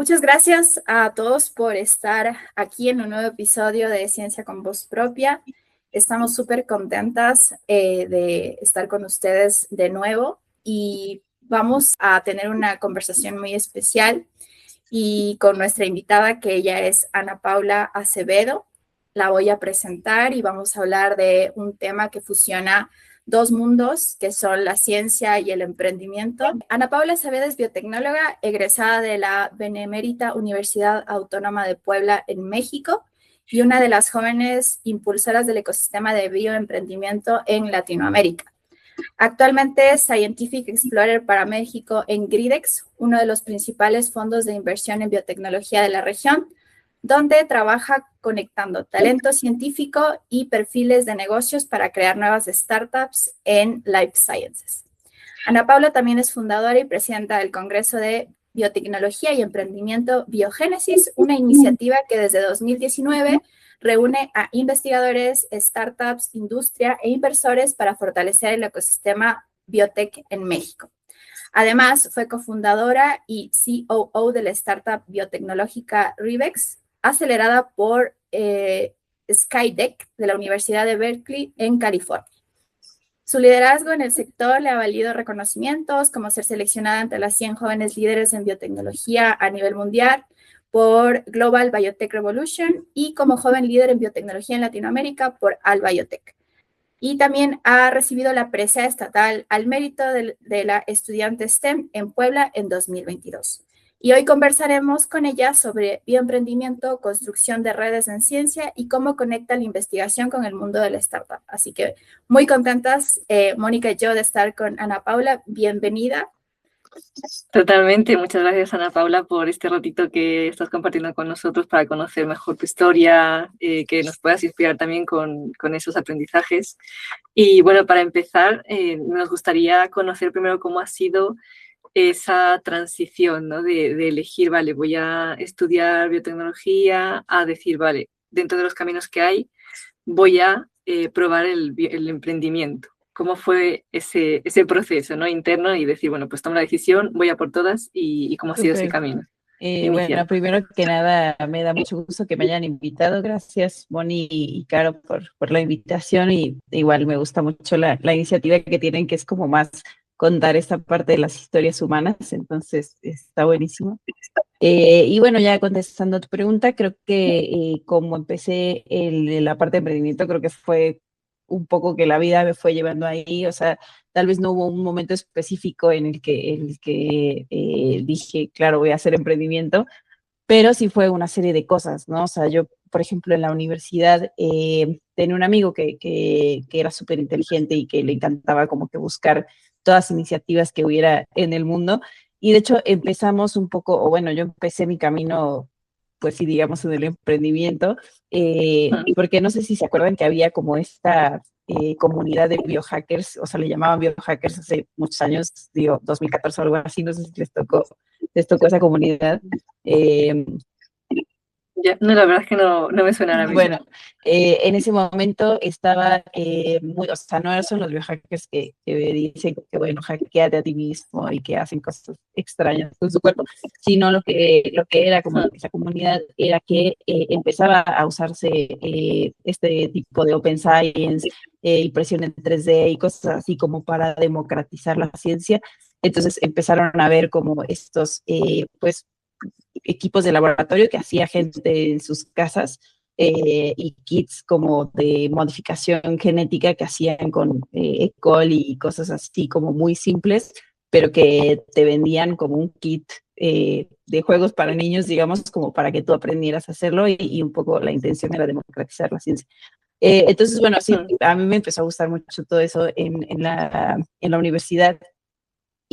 Muchas gracias a todos por estar aquí en un nuevo episodio de Ciencia con Voz Propia. Estamos súper contentas de estar con ustedes de nuevo y vamos a tener una conversación muy especial y con nuestra invitada, que ella es Ana Paula Acevedo. La voy a presentar y vamos a hablar de un tema que fusiona dos mundos, que son la ciencia y el emprendimiento. Ana Paula Acevedo es biotecnóloga, egresada de la Benemérita Universidad Autónoma de Puebla en México y una de las jóvenes impulsoras del ecosistema de bioemprendimiento en Latinoamérica. Actualmente es Scientific Explorer para México en GRIDEX, uno de los principales fondos de inversión en biotecnología de la región, donde trabaja conectando talento científico y perfiles de negocios para crear nuevas startups en Life Sciences. Ana Paula también es fundadora y presidenta del Congreso de Biotecnología y Emprendimiento Biogénesis, una iniciativa que desde 2019 reúne a investigadores, startups, industria e inversores para fortalecer el ecosistema biotech en México. Además, fue cofundadora y COO de la startup biotecnológica Rivex, acelerada por Skydeck de la Universidad de Berkeley en California. Su liderazgo en el sector le ha valido reconocimientos como ser seleccionada entre las 100 jóvenes líderes en biotecnología a nivel mundial por Global Biotech Revolution y como joven líder en biotecnología en Latinoamérica por Al Biotech. Y también ha recibido la presea estatal al mérito de la estudiante STEM en Puebla en 2022. Y hoy conversaremos con ella sobre bioemprendimiento, construcción de redes en ciencia y cómo conecta la investigación con el mundo de la startup. Así que muy contentas, Mónica y yo, de estar con Ana Paula. Bienvenida. Totalmente, muchas gracias Ana Paula por este ratito que estás compartiendo con nosotros para conocer mejor tu historia, que nos puedas inspirar también con esos aprendizajes. Y bueno, para empezar, nos gustaría conocer primero cómo ha sido esa transición, ¿no? de elegir, vale, voy a estudiar biotecnología, a decir, vale, dentro de los caminos que hay, voy a probar el emprendimiento. ¿Cómo fue ese proceso, ¿no? interno y decir, bueno, pues tomo la decisión, voy a por todas y cómo ha sido ese camino? Bueno, primero que nada, me da mucho gusto que me hayan invitado. Gracias, Moni y Caro, por la invitación. Y igual me gusta mucho la iniciativa que tienen, que es como más contar esta parte de las historias humanas. Entonces, está buenísimo. Y bueno, ya contestando a tu pregunta, creo que como empecé la parte de emprendimiento, creo que fue un poco que la vida me fue llevando ahí. O sea, tal vez no hubo un momento específico en el que dije, claro, voy a hacer emprendimiento, pero sí fue una serie de cosas, ¿no? O sea, yo, por ejemplo, en la universidad tenía un amigo que era súper inteligente y que le encantaba como que buscar todas las iniciativas que hubiera en el mundo. Y de hecho empezamos un poco, o bueno, yo empecé mi camino, pues sí, digamos, en el emprendimiento, porque no sé si se acuerdan que había como esta comunidad de biohackers, o sea, le llamaban biohackers hace muchos años, digo, 2014 o algo así, no sé si les tocó esa comunidad. No, la verdad es que no me suena ahora mismo. Bueno, en ese momento estaba o sea, no son los biohackers que dicen que, bueno, hackeate a ti mismo y que hacen cosas extrañas con su cuerpo, sino lo que era como esa comunidad era que empezaba a usarse este tipo de open science, impresión en 3D y cosas así como para democratizar la ciencia. Entonces empezaron a ver como estos, pues, equipos de laboratorio que hacía gente en sus casas y kits como de modificación genética que hacían con E. coli y cosas así como muy simples, pero que te vendían como un kit de juegos para niños, digamos, como para que tú aprendieras a hacerlo y un poco la intención era democratizar la ciencia. Entonces, bueno, sí, a mí me empezó a gustar mucho todo eso en la universidad.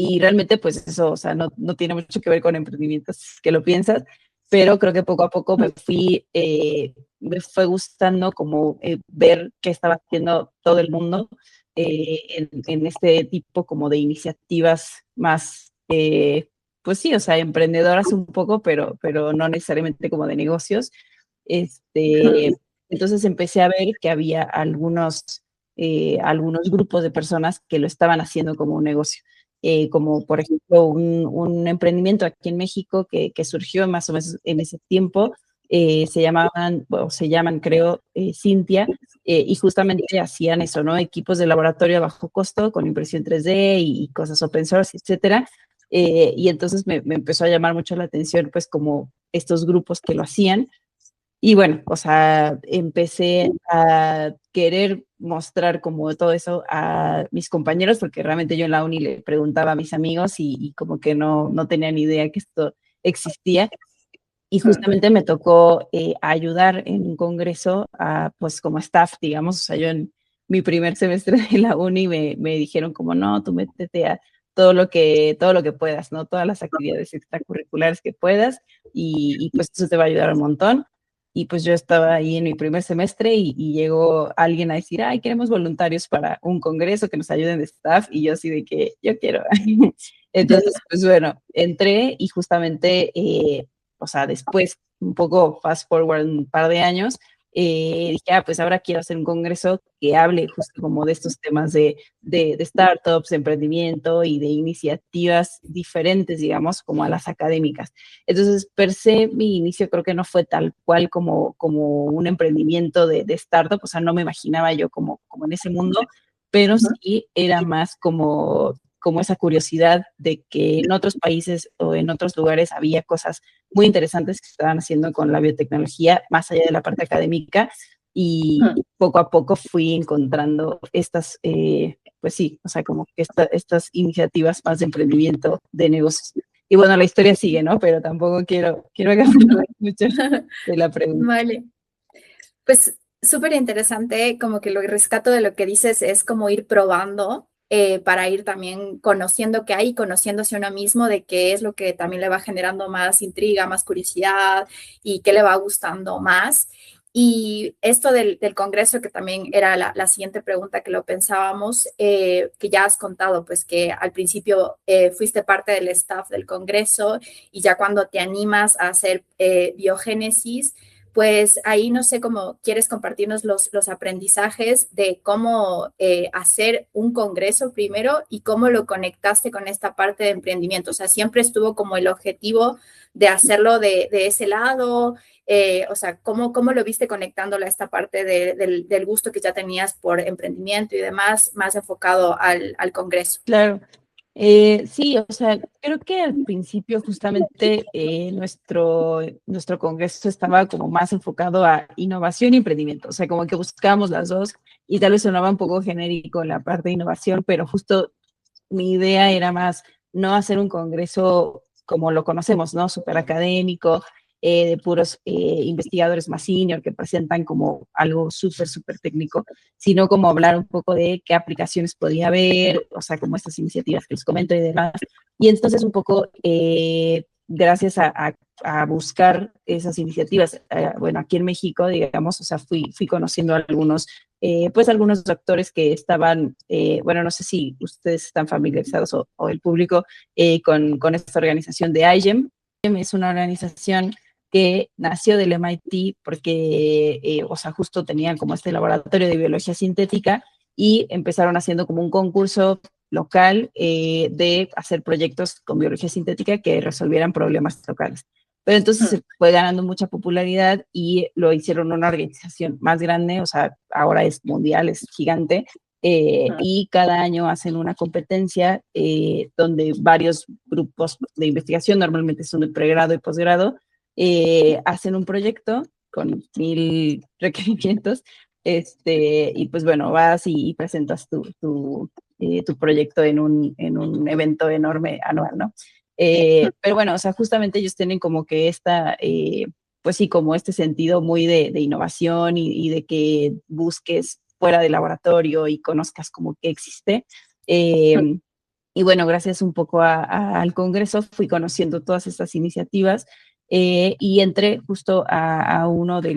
Y realmente, pues eso, o sea, no tiene mucho que ver con emprendimientos, que lo piensas, pero creo que poco a poco me fue gustando como ver qué estaba haciendo todo el mundo en este tipo como de iniciativas más, pues sí, o sea, emprendedoras un poco, pero no necesariamente como de negocios. Entonces empecé a ver que había algunos grupos de personas que lo estaban haciendo como un negocio. como por ejemplo un emprendimiento aquí en México que surgió más o menos en ese tiempo, se llaman, creo, Cintia, y justamente hacían eso, ¿no? Equipos de laboratorio a bajo costo con impresión 3D y cosas open source, etcétera. Y entonces me empezó a llamar mucho la atención, pues, como estos grupos que lo hacían. Y bueno, o sea, empecé a querer mostrar como todo eso a mis compañeros, porque realmente yo en la uni le preguntaba a mis amigos y como que no tenían ni idea que esto existía. Y justamente me tocó ayudar en un congreso, pues como staff, digamos, o sea, yo en mi primer semestre de la uni me dijeron como, no, tú métete a todo lo que puedas, ¿no? Todas las actividades extracurriculares que puedas y pues eso te va a ayudar un montón. Y pues yo estaba ahí en mi primer semestre y llegó alguien a decir, ay, queremos voluntarios para un congreso que nos ayuden de staff y yo así de que yo quiero. Entonces, pues bueno, entré y justamente o sea, después, un poco fast forward un par de años, dije, pues ahora quiero hacer un congreso que hable justo como de estos temas de startups, de emprendimiento y de iniciativas diferentes, digamos, como a las académicas. Entonces, per se, mi inicio creo que no fue tal cual como un emprendimiento de startup, o sea, no me imaginaba yo como en ese mundo, pero sí era más como esa curiosidad de que en otros países o en otros lugares había cosas muy interesantes que estaban haciendo con la biotecnología, más allá de la parte académica, y poco a poco fui encontrando estas, pues sí, o sea, como que estas iniciativas más de emprendimiento de negocios. Y bueno, la historia sigue, ¿no? Pero tampoco quiero agarrar mucho de la pregunta. Vale. Pues súper interesante, como que lo que rescato de lo que dices es como ir probando para ir también conociendo qué hay, conociéndose uno mismo de qué es lo que también le va generando más intriga, más curiosidad y qué le va gustando más. Y esto del Congreso, que también era la siguiente pregunta que lo pensábamos, que ya has contado, pues que al principio fuiste parte del staff del Congreso y ya cuando te animas a hacer biogénesis, pues ahí no sé cómo quieres compartirnos los aprendizajes de cómo hacer un congreso primero y cómo lo conectaste con esta parte de emprendimiento. O sea, siempre estuvo como el objetivo de hacerlo de ese lado. O sea, ¿cómo lo viste conectándolo a esta parte del gusto que ya tenías por emprendimiento y demás, más enfocado al congreso? Claro. Sí, o sea, creo que al principio justamente nuestro congreso estaba como más enfocado a innovación y emprendimiento, o sea, como que buscábamos las dos y tal vez sonaba un poco genérico la parte de innovación, pero justo mi idea era más no hacer un congreso como lo conocemos, ¿no? Súper académico, de puros investigadores más senior que presentan como algo súper técnico, sino como hablar un poco de qué aplicaciones podía haber, o sea, como estas iniciativas que les comento y demás. Y entonces un poco, gracias a buscar esas iniciativas, bueno, aquí en México, digamos, o sea, fui conociendo a pues algunos doctores que estaban, bueno, no sé si ustedes están familiarizados o el público con esta organización de IGEM. IGEM es una organización que nació del MIT porque, o sea, justo tenían como este laboratorio de biología sintética y empezaron haciendo como un concurso local de hacer proyectos con biología sintética que resolvieran problemas locales. Pero entonces se fue ganando mucha popularidad y lo hicieron una organización más grande, o sea, ahora es mundial, es gigante, y cada año hacen una competencia donde varios grupos de investigación, normalmente son de pregrado y posgrado, hacen un proyecto con 1000 requerimientos, y pues bueno, vas y presentas tu proyecto en un evento enorme anual, ¿no? Pero bueno, o sea, justamente ellos tienen como que pues sí, como este sentido muy de innovación y de que busques fuera del laboratorio y conozcas como que existe. Y bueno, gracias un poco al Congreso fui conociendo todas estas iniciativas y entré justo a uno de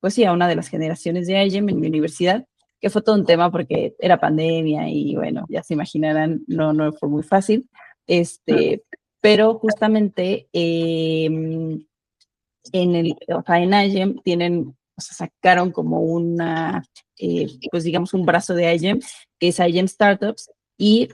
pues sí, a una de las generaciones de IGEM en mi universidad, que fue todo un tema porque era pandemia y bueno, ya se imaginarán, no fue muy fácil. Pero justamente o sea, en IGEM o sea, sacaron como pues digamos un brazo de IGEM, que es IGEM Startups, y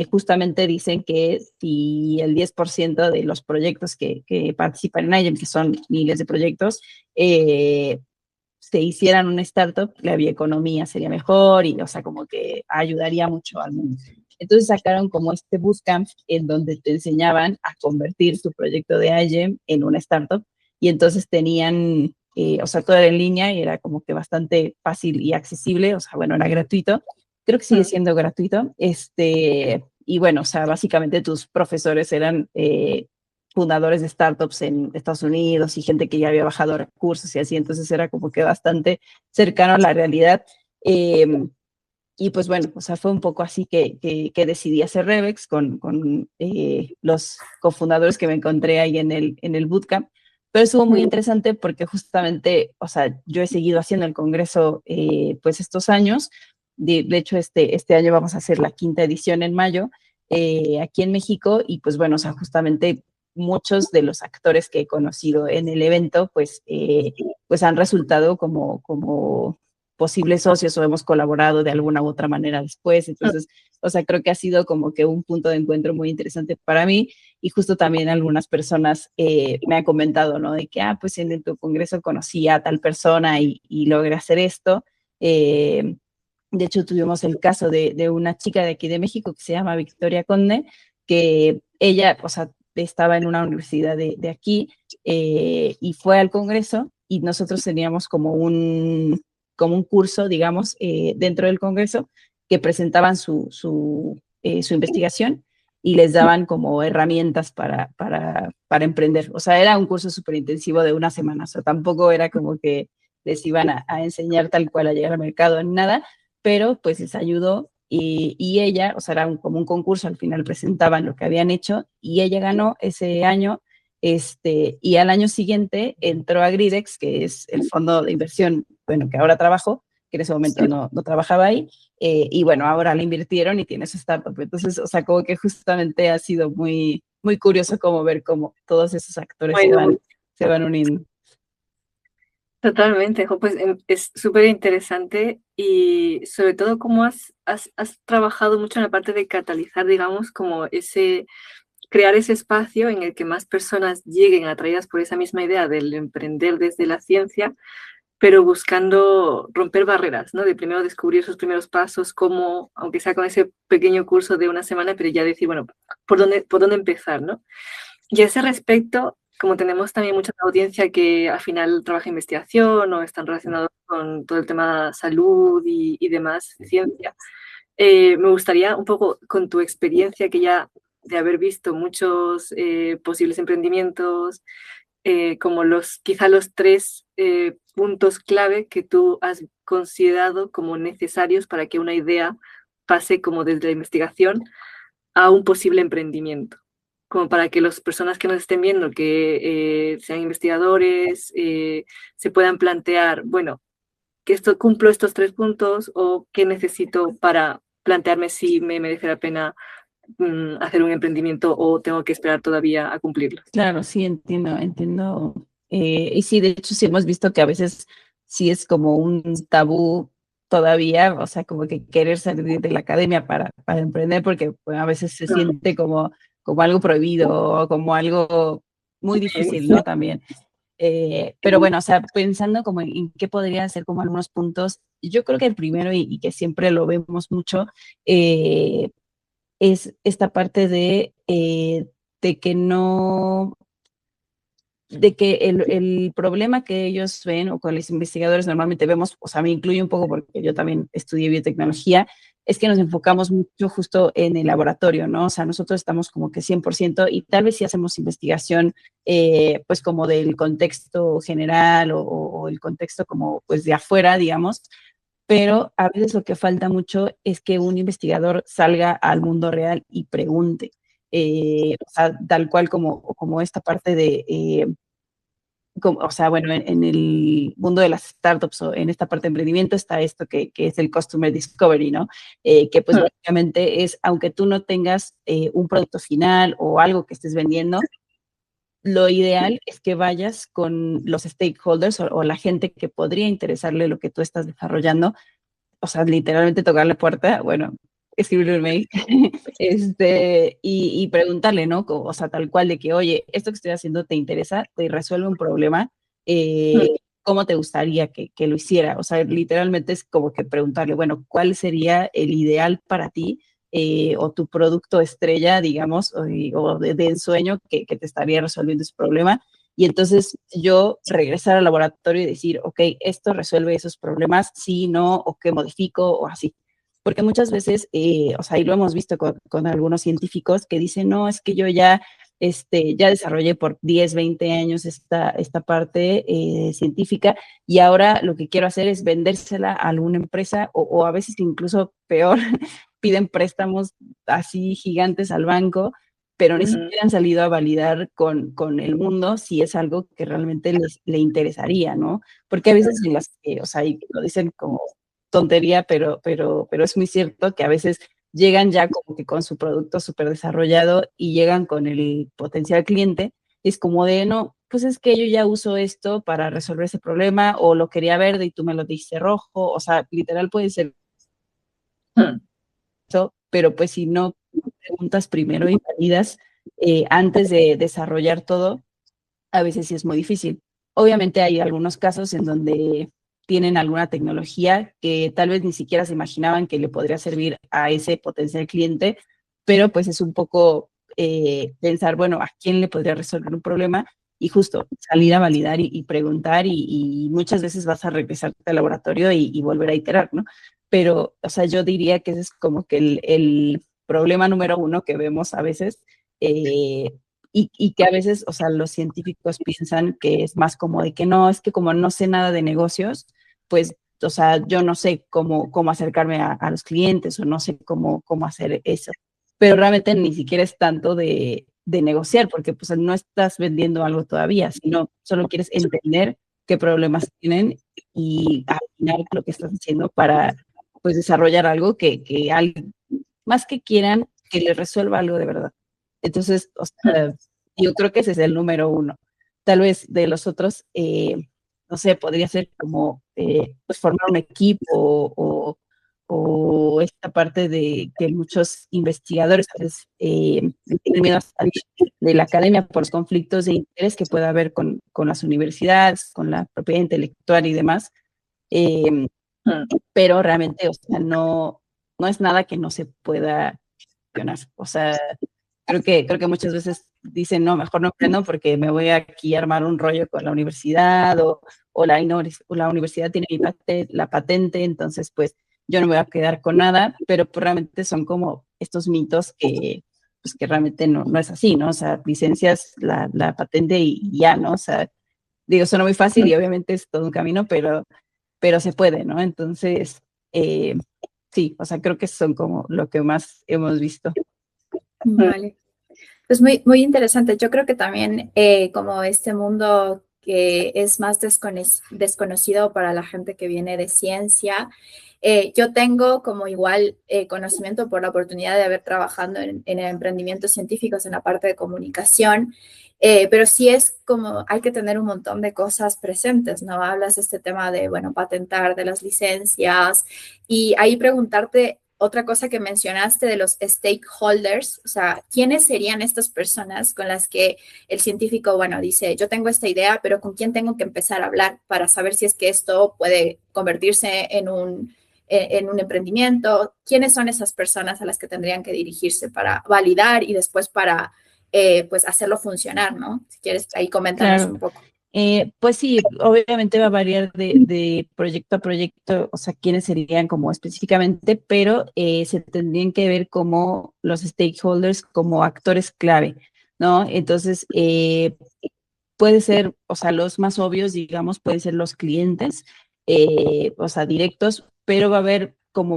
justamente dicen que si el 10% de los proyectos que participan en IGEM, que son miles de proyectos, se hicieran una startup, la bioeconomía sería mejor y, o sea, como que ayudaría mucho al mundo. Entonces sacaron como este bootcamp en donde te enseñaban a convertir tu proyecto de IGEM en una startup y entonces tenían, o sea, todo era en línea y era como que bastante fácil y accesible, o sea, bueno, era gratuito. Creo que sigue siendo gratuito. Y bueno, o sea, básicamente tus profesores eran fundadores de startups en Estados Unidos y gente que ya había bajado recursos y así, entonces era como que bastante cercano a la realidad. Y pues bueno, o sea, fue un poco así que decidí hacer Revex con los cofundadores que me encontré ahí en el bootcamp. Pero estuvo muy interesante porque justamente, o sea, yo he seguido haciendo el congreso pues estos años. De hecho, este año vamos a hacer la 5ª edición en mayo aquí en México y pues bueno, o sea, justamente muchos de los actores que he conocido en el evento pues han resultado como posibles socios o hemos colaborado de alguna u otra manera después. Entonces, o sea, creo que ha sido como que un punto de encuentro muy interesante para mí y justo también algunas personas me han comentado, ¿no? De que, pues en tu congreso conocí a tal persona y logré hacer esto. De hecho, tuvimos el caso de una chica de aquí de México que se llama Victoria Conde, que ella, o sea, estaba en una universidad de aquí y fue al congreso y nosotros teníamos como un curso, digamos, dentro del congreso que presentaban su investigación y les daban como herramientas para emprender. O sea, era un curso súper intensivo de una semana, o sea, tampoco era como que les iban a enseñar tal cual a llegar al mercado ni nada, pero pues les ayudó y ella, o sea, era como un concurso, al final presentaban lo que habían hecho y ella ganó ese año y al año siguiente entró a Gridex, que es el fondo de inversión, bueno, que ahora trabajo, que en ese momento no trabajaba ahí, y bueno, ahora le invirtieron y tiene su startup. Entonces, o sea, como que justamente ha sido muy, muy curioso como ver cómo todos esos actores se van uniendo. Totalmente, pues es súper interesante y sobre todo cómo has trabajado mucho en la parte de catalizar, digamos, como crear ese espacio en el que más personas lleguen atraídas por esa misma idea del emprender desde la ciencia, pero buscando romper barreras, ¿no? De primero descubrir sus primeros pasos, como, aunque sea con ese pequeño curso de una semana, pero ya decir, bueno, ¿por dónde empezar, ¿no? Y a ese respecto, como tenemos también mucha audiencia que al final trabaja en investigación o están relacionados con todo el tema de salud y demás, ciencia, me gustaría un poco con tu experiencia que ya de haber visto muchos posibles emprendimientos, como quizá los 3 puntos clave que tú has considerado como necesarios para que una idea pase como desde la investigación a un posible emprendimiento, como para que las personas que nos estén viendo, que sean investigadores, se puedan plantear, bueno, que cumplo estos 3 puntos o qué necesito para plantearme si me merece la pena hacer un emprendimiento o tengo que esperar todavía a cumplirlo. Claro, sí, entiendo. Y sí, de hecho, sí hemos visto que a veces sí es como un tabú todavía, o sea, como que querer salir de la academia para emprender, porque pues, a veces se siente como algo prohibido o como algo muy difícil, ¿no? También. Pero bueno, o sea, pensando como en qué podrían ser como algunos puntos, yo creo que el primero y que siempre lo vemos mucho, es esta parte de que no, de que el problema que ellos ven o con los investigadores normalmente vemos, o sea, me incluye un poco porque yo también estudié biotecnología, es que nos enfocamos mucho justo en el laboratorio, ¿no? O sea, nosotros estamos como que 100% y tal vez sí hacemos investigación, pues como del contexto general o el contexto como pues de afuera, digamos, pero a veces lo que falta mucho es que un investigador salga al mundo real y pregunte, o sea, tal cual como esta parte o sea, bueno, en el mundo de las startups o en esta parte de emprendimiento está esto que es el Customer Discovery, ¿no? Que pues básicamente es, aunque tú no tengas un producto final o algo que estés vendiendo, lo ideal es que vayas con los stakeholders o la gente que podría interesarle lo que tú estás desarrollando, o sea, literalmente tocar la puerta, bueno, escribirle un mail, y preguntarle, ¿no? O sea, tal cual de que, oye, esto que estoy haciendo te interesa, te resuelve un problema, ¿cómo te gustaría que lo hiciera? O sea, literalmente es como que preguntarle, bueno, ¿cuál sería el ideal para ti? O tu producto estrella, digamos, o de ensueño que te estaría resolviendo ese problema. Y entonces yo regresar al laboratorio y decir, ok, esto resuelve esos problemas, sí, no, o qué modifico, o así. Porque muchas veces, o sea, y lo hemos visto con algunos científicos que dicen, no, es que yo ya, ya desarrollé por 10, 20 años esta parte científica y ahora lo que quiero hacer es vendérsela a alguna empresa o a veces incluso peor, piden préstamos así gigantes al banco, pero ni siquiera han salido a validar con el mundo si es algo que realmente le interesaría, ¿no? Porque a veces en las que, o sea, y lo dicen como tontería, pero es muy cierto que a veces llegan ya como que con su producto súper desarrollado y llegan con el potencial cliente, y es como de, no, pues es que yo ya uso esto para resolver ese problema, o lo quería verde y tú me lo diste rojo, o sea, literal puede ser eso, pero pues si no preguntas primero y validas antes de desarrollar todo, a veces sí es muy difícil. Obviamente hay algunos casos en donde tienen alguna tecnología que tal vez ni siquiera se imaginaban que le podría servir a ese potencial cliente, pero pues es un poco pensar, bueno, ¿a quién le podría resolver un problema? Y justo salir a validar y preguntar y muchas veces vas a regresarte al laboratorio y volver a iterar, ¿no? Pero, o sea, yo diría que ese es como que el problema número uno que vemos a veces, y que a veces, o sea, los científicos piensan que es más como de que no, es que como no sé nada de negocios, pues, o sea, yo no sé cómo acercarme a los clientes o no sé cómo hacer eso. Pero realmente ni siquiera es tanto de negociar, porque pues no estás vendiendo algo todavía, sino solo quieres entender qué problemas tienen y afinar lo que estás haciendo para, pues, desarrollar algo que alguien, más que quieran, que les resuelva algo de verdad. Entonces, o sea, yo creo que ese es el número uno. Tal vez de los otros, no sé, podría ser como pues formar un equipo o esta parte de que muchos investigadores a veces tienen miedo a salir de la academia por los conflictos de interés que pueda haber con las universidades, con la propiedad intelectual y demás. Eh, pero realmente, o sea, no es nada que no se pueda gestionar. O sea, creo que muchas veces dicen, no, mejor no aprendo porque me voy aquí a armar un rollo con la universidad o la universidad tiene la patente, entonces pues yo no me voy a quedar con nada, pero pues, realmente son como estos mitos pues, que realmente no es así, ¿no? O sea, licencias la patente y ya, ¿no? O sea, digo, suena muy fácil y obviamente es todo un camino, pero se puede, ¿no? Entonces, sí, o sea, creo que son como lo que más hemos visto. Vale. Pues muy, muy interesante. Yo creo que también como este mundo que es más desconocido para la gente que viene de ciencia, yo tengo como igual conocimiento por la oportunidad de haber trabajado en emprendimientos científicos en la parte de comunicación, pero sí es como hay que tener un montón de cosas presentes, ¿no? Hablas de este tema de, bueno, patentar, de las licencias y ahí preguntarte otra cosa que mencionaste de los stakeholders, o sea, ¿quiénes serían estas personas con las que el científico, bueno, dice, yo tengo esta idea, pero con quién tengo que empezar a hablar para saber si es que esto puede convertirse en un emprendimiento? ¿Quiénes son esas personas a las que tendrían que dirigirse para validar y después para, pues, hacerlo funcionar, ¿no? Si quieres, ahí coméntanos Claro. un poco. Pues sí, obviamente va a variar de proyecto a proyecto, o sea, quiénes serían como específicamente, pero se tendrían que ver como los stakeholders como actores clave, ¿no? Entonces, puede ser, o sea, los más obvios, digamos, pueden ser los clientes, o sea, directos, pero va a haber como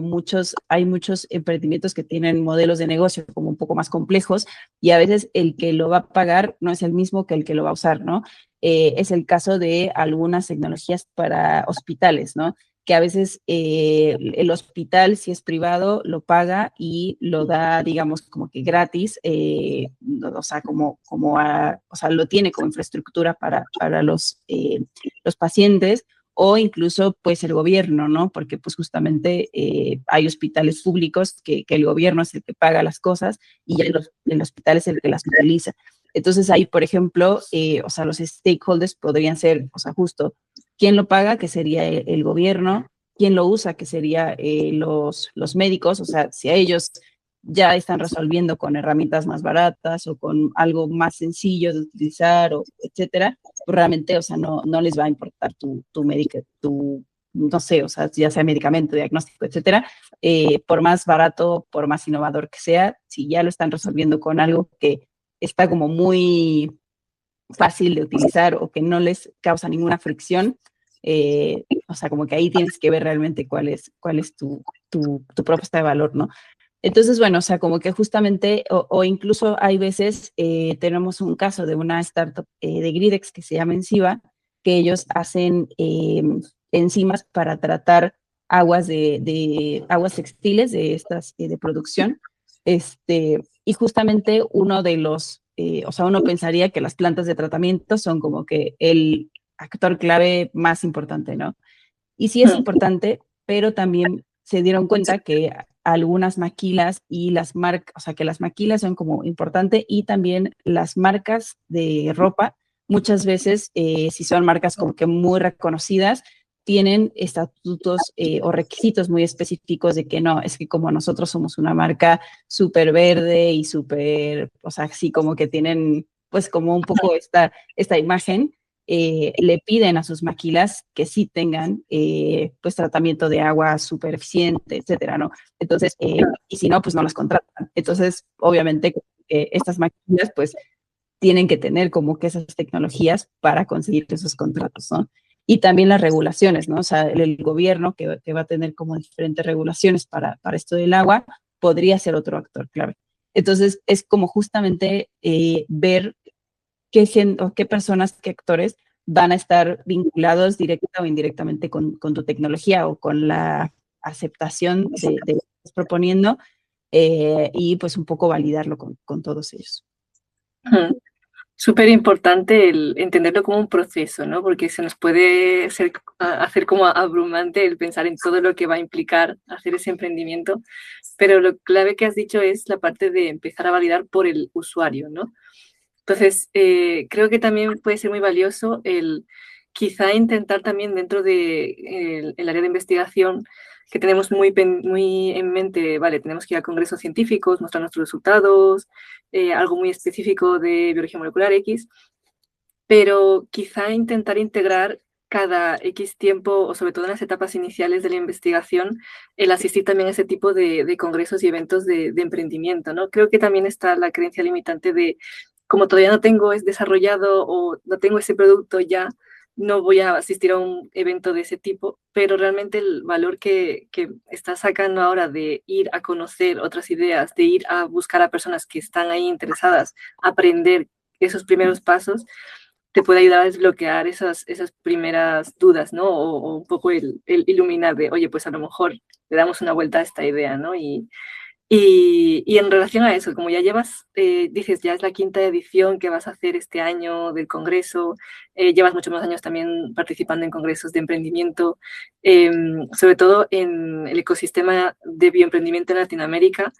hay muchos emprendimientos que tienen modelos de negocio como un poco más complejos y a veces el que lo va a pagar no es el mismo que el que lo va a usar, ¿no? Es el caso de algunas tecnologías para hospitales, ¿no? Que a veces el hospital, si es privado, lo paga y lo da, digamos, como que gratis, o sea, o sea, lo tiene como infraestructura para los pacientes, o incluso pues el gobierno, ¿no? Porque pues justamente hay hospitales públicos que el gobierno es el que paga las cosas y ya el hospital es el que las utiliza. Entonces ahí, por ejemplo, o sea, los stakeholders podrían ser, o sea, justo, ¿quién lo paga? Que sería el gobierno. ¿Quién lo usa? Que sería los médicos. O sea, si a ellos ya están resolviendo con herramientas más baratas o con algo más sencillo de utilizar, o etcétera, pues realmente, o sea, no les va a importar tu médico, no sé, o sea, ya sea medicamento, diagnóstico, etcétera, por más barato, por más innovador que sea, si ya lo están resolviendo con algo que está como muy fácil de utilizar o que no les causa ninguna fricción, o sea, como que ahí tienes que ver realmente cuál es tu propuesta de valor, ¿no? Entonces, bueno, o sea, como que justamente, o incluso hay veces, tenemos un caso de una startup de Gridex que se llama Enziva, que ellos hacen enzimas para tratar aguas de aguas textiles de estas de producción. Y justamente uno de los, o sea, uno pensaría que las plantas de tratamiento son como que el actor clave más importante, ¿no? Y sí es importante, pero también se dieron cuenta que algunas maquilas y las marcas, o sea, que las maquilas son como importante y también las marcas de ropa, muchas veces, si son marcas como que muy reconocidas, tienen estatutos o requisitos muy específicos de que no, es que como nosotros somos una marca súper verde y súper, o sea, así como que tienen pues como un poco esta imagen, le piden a sus maquilas que sí tengan pues tratamiento de agua súper eficiente, etcétera, ¿no? Entonces, y si no, pues no las contratan. Entonces, obviamente, estas maquilas pues tienen que tener como que esas tecnologías para conseguir esos contratos, ¿no? Y también las regulaciones, ¿no? O sea, el gobierno que va a tener como diferentes regulaciones para esto del agua, podría ser otro actor clave. Entonces, es como justamente ver qué personas, qué actores van a estar vinculados directa o indirectamente con tu tecnología o con la aceptación de lo que estás proponiendo, y pues un poco validarlo con todos ellos. Súper importante el entenderlo como un proceso, ¿no? Porque se nos puede hacer como abrumante el pensar en todo lo que va a implicar hacer ese emprendimiento, pero lo clave que has dicho es la parte de empezar a validar por el usuario, ¿no? Entonces, creo que también puede ser muy valioso el quizá intentar también dentro de el área de investigación que tenemos muy en mente, vale, tenemos que ir a congresos científicos, mostrar nuestros resultados, algo muy específico de biología molecular X, pero quizá intentar integrar cada X tiempo, o sobre todo en las etapas iniciales de la investigación, el asistir también a ese tipo de congresos y eventos de emprendimiento, ¿no? Creo que también está la creencia limitante de, como todavía no tengo es desarrollado o no tengo ese producto ya, no voy a asistir a un evento de ese tipo, pero realmente el valor que está sacando ahora de ir a conocer otras ideas, de ir a buscar a personas que están ahí interesadas, aprender esos primeros pasos, te puede ayudar a desbloquear esas primeras dudas, ¿no? O un poco el iluminar de, oye, pues a lo mejor le damos una vuelta a esta idea, ¿no? Y en relación a eso, como ya llevas, dices, ya es la quinta edición que vas a hacer este año del Congreso, llevas muchos más años también participando en congresos de emprendimiento, sobre todo en el ecosistema de bioemprendimiento en Latinoamérica.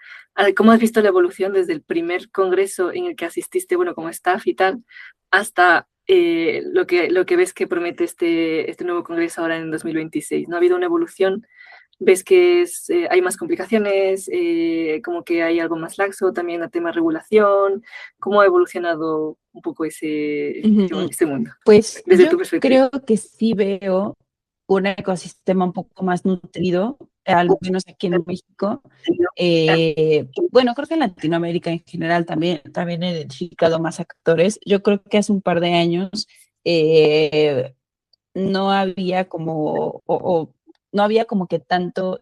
¿Cómo has visto la evolución desde el primer congreso en el que asististe, bueno, como staff y tal, hasta lo que ves que promete este nuevo congreso ahora en 2026? ¿No ha habido una evolución? ¿Ves que hay más complicaciones, como que hay algo más laxo también a tema de regulación? ¿Cómo ha evolucionado un poco este mundo? Pues Desde yo tu creo perspectiva. que sí veo un ecosistema un poco más nutrido, al menos aquí en México. Bueno, creo que en Latinoamérica en general también he identificado más actores. Yo creo que hace un par de años no había como, no había como que tanto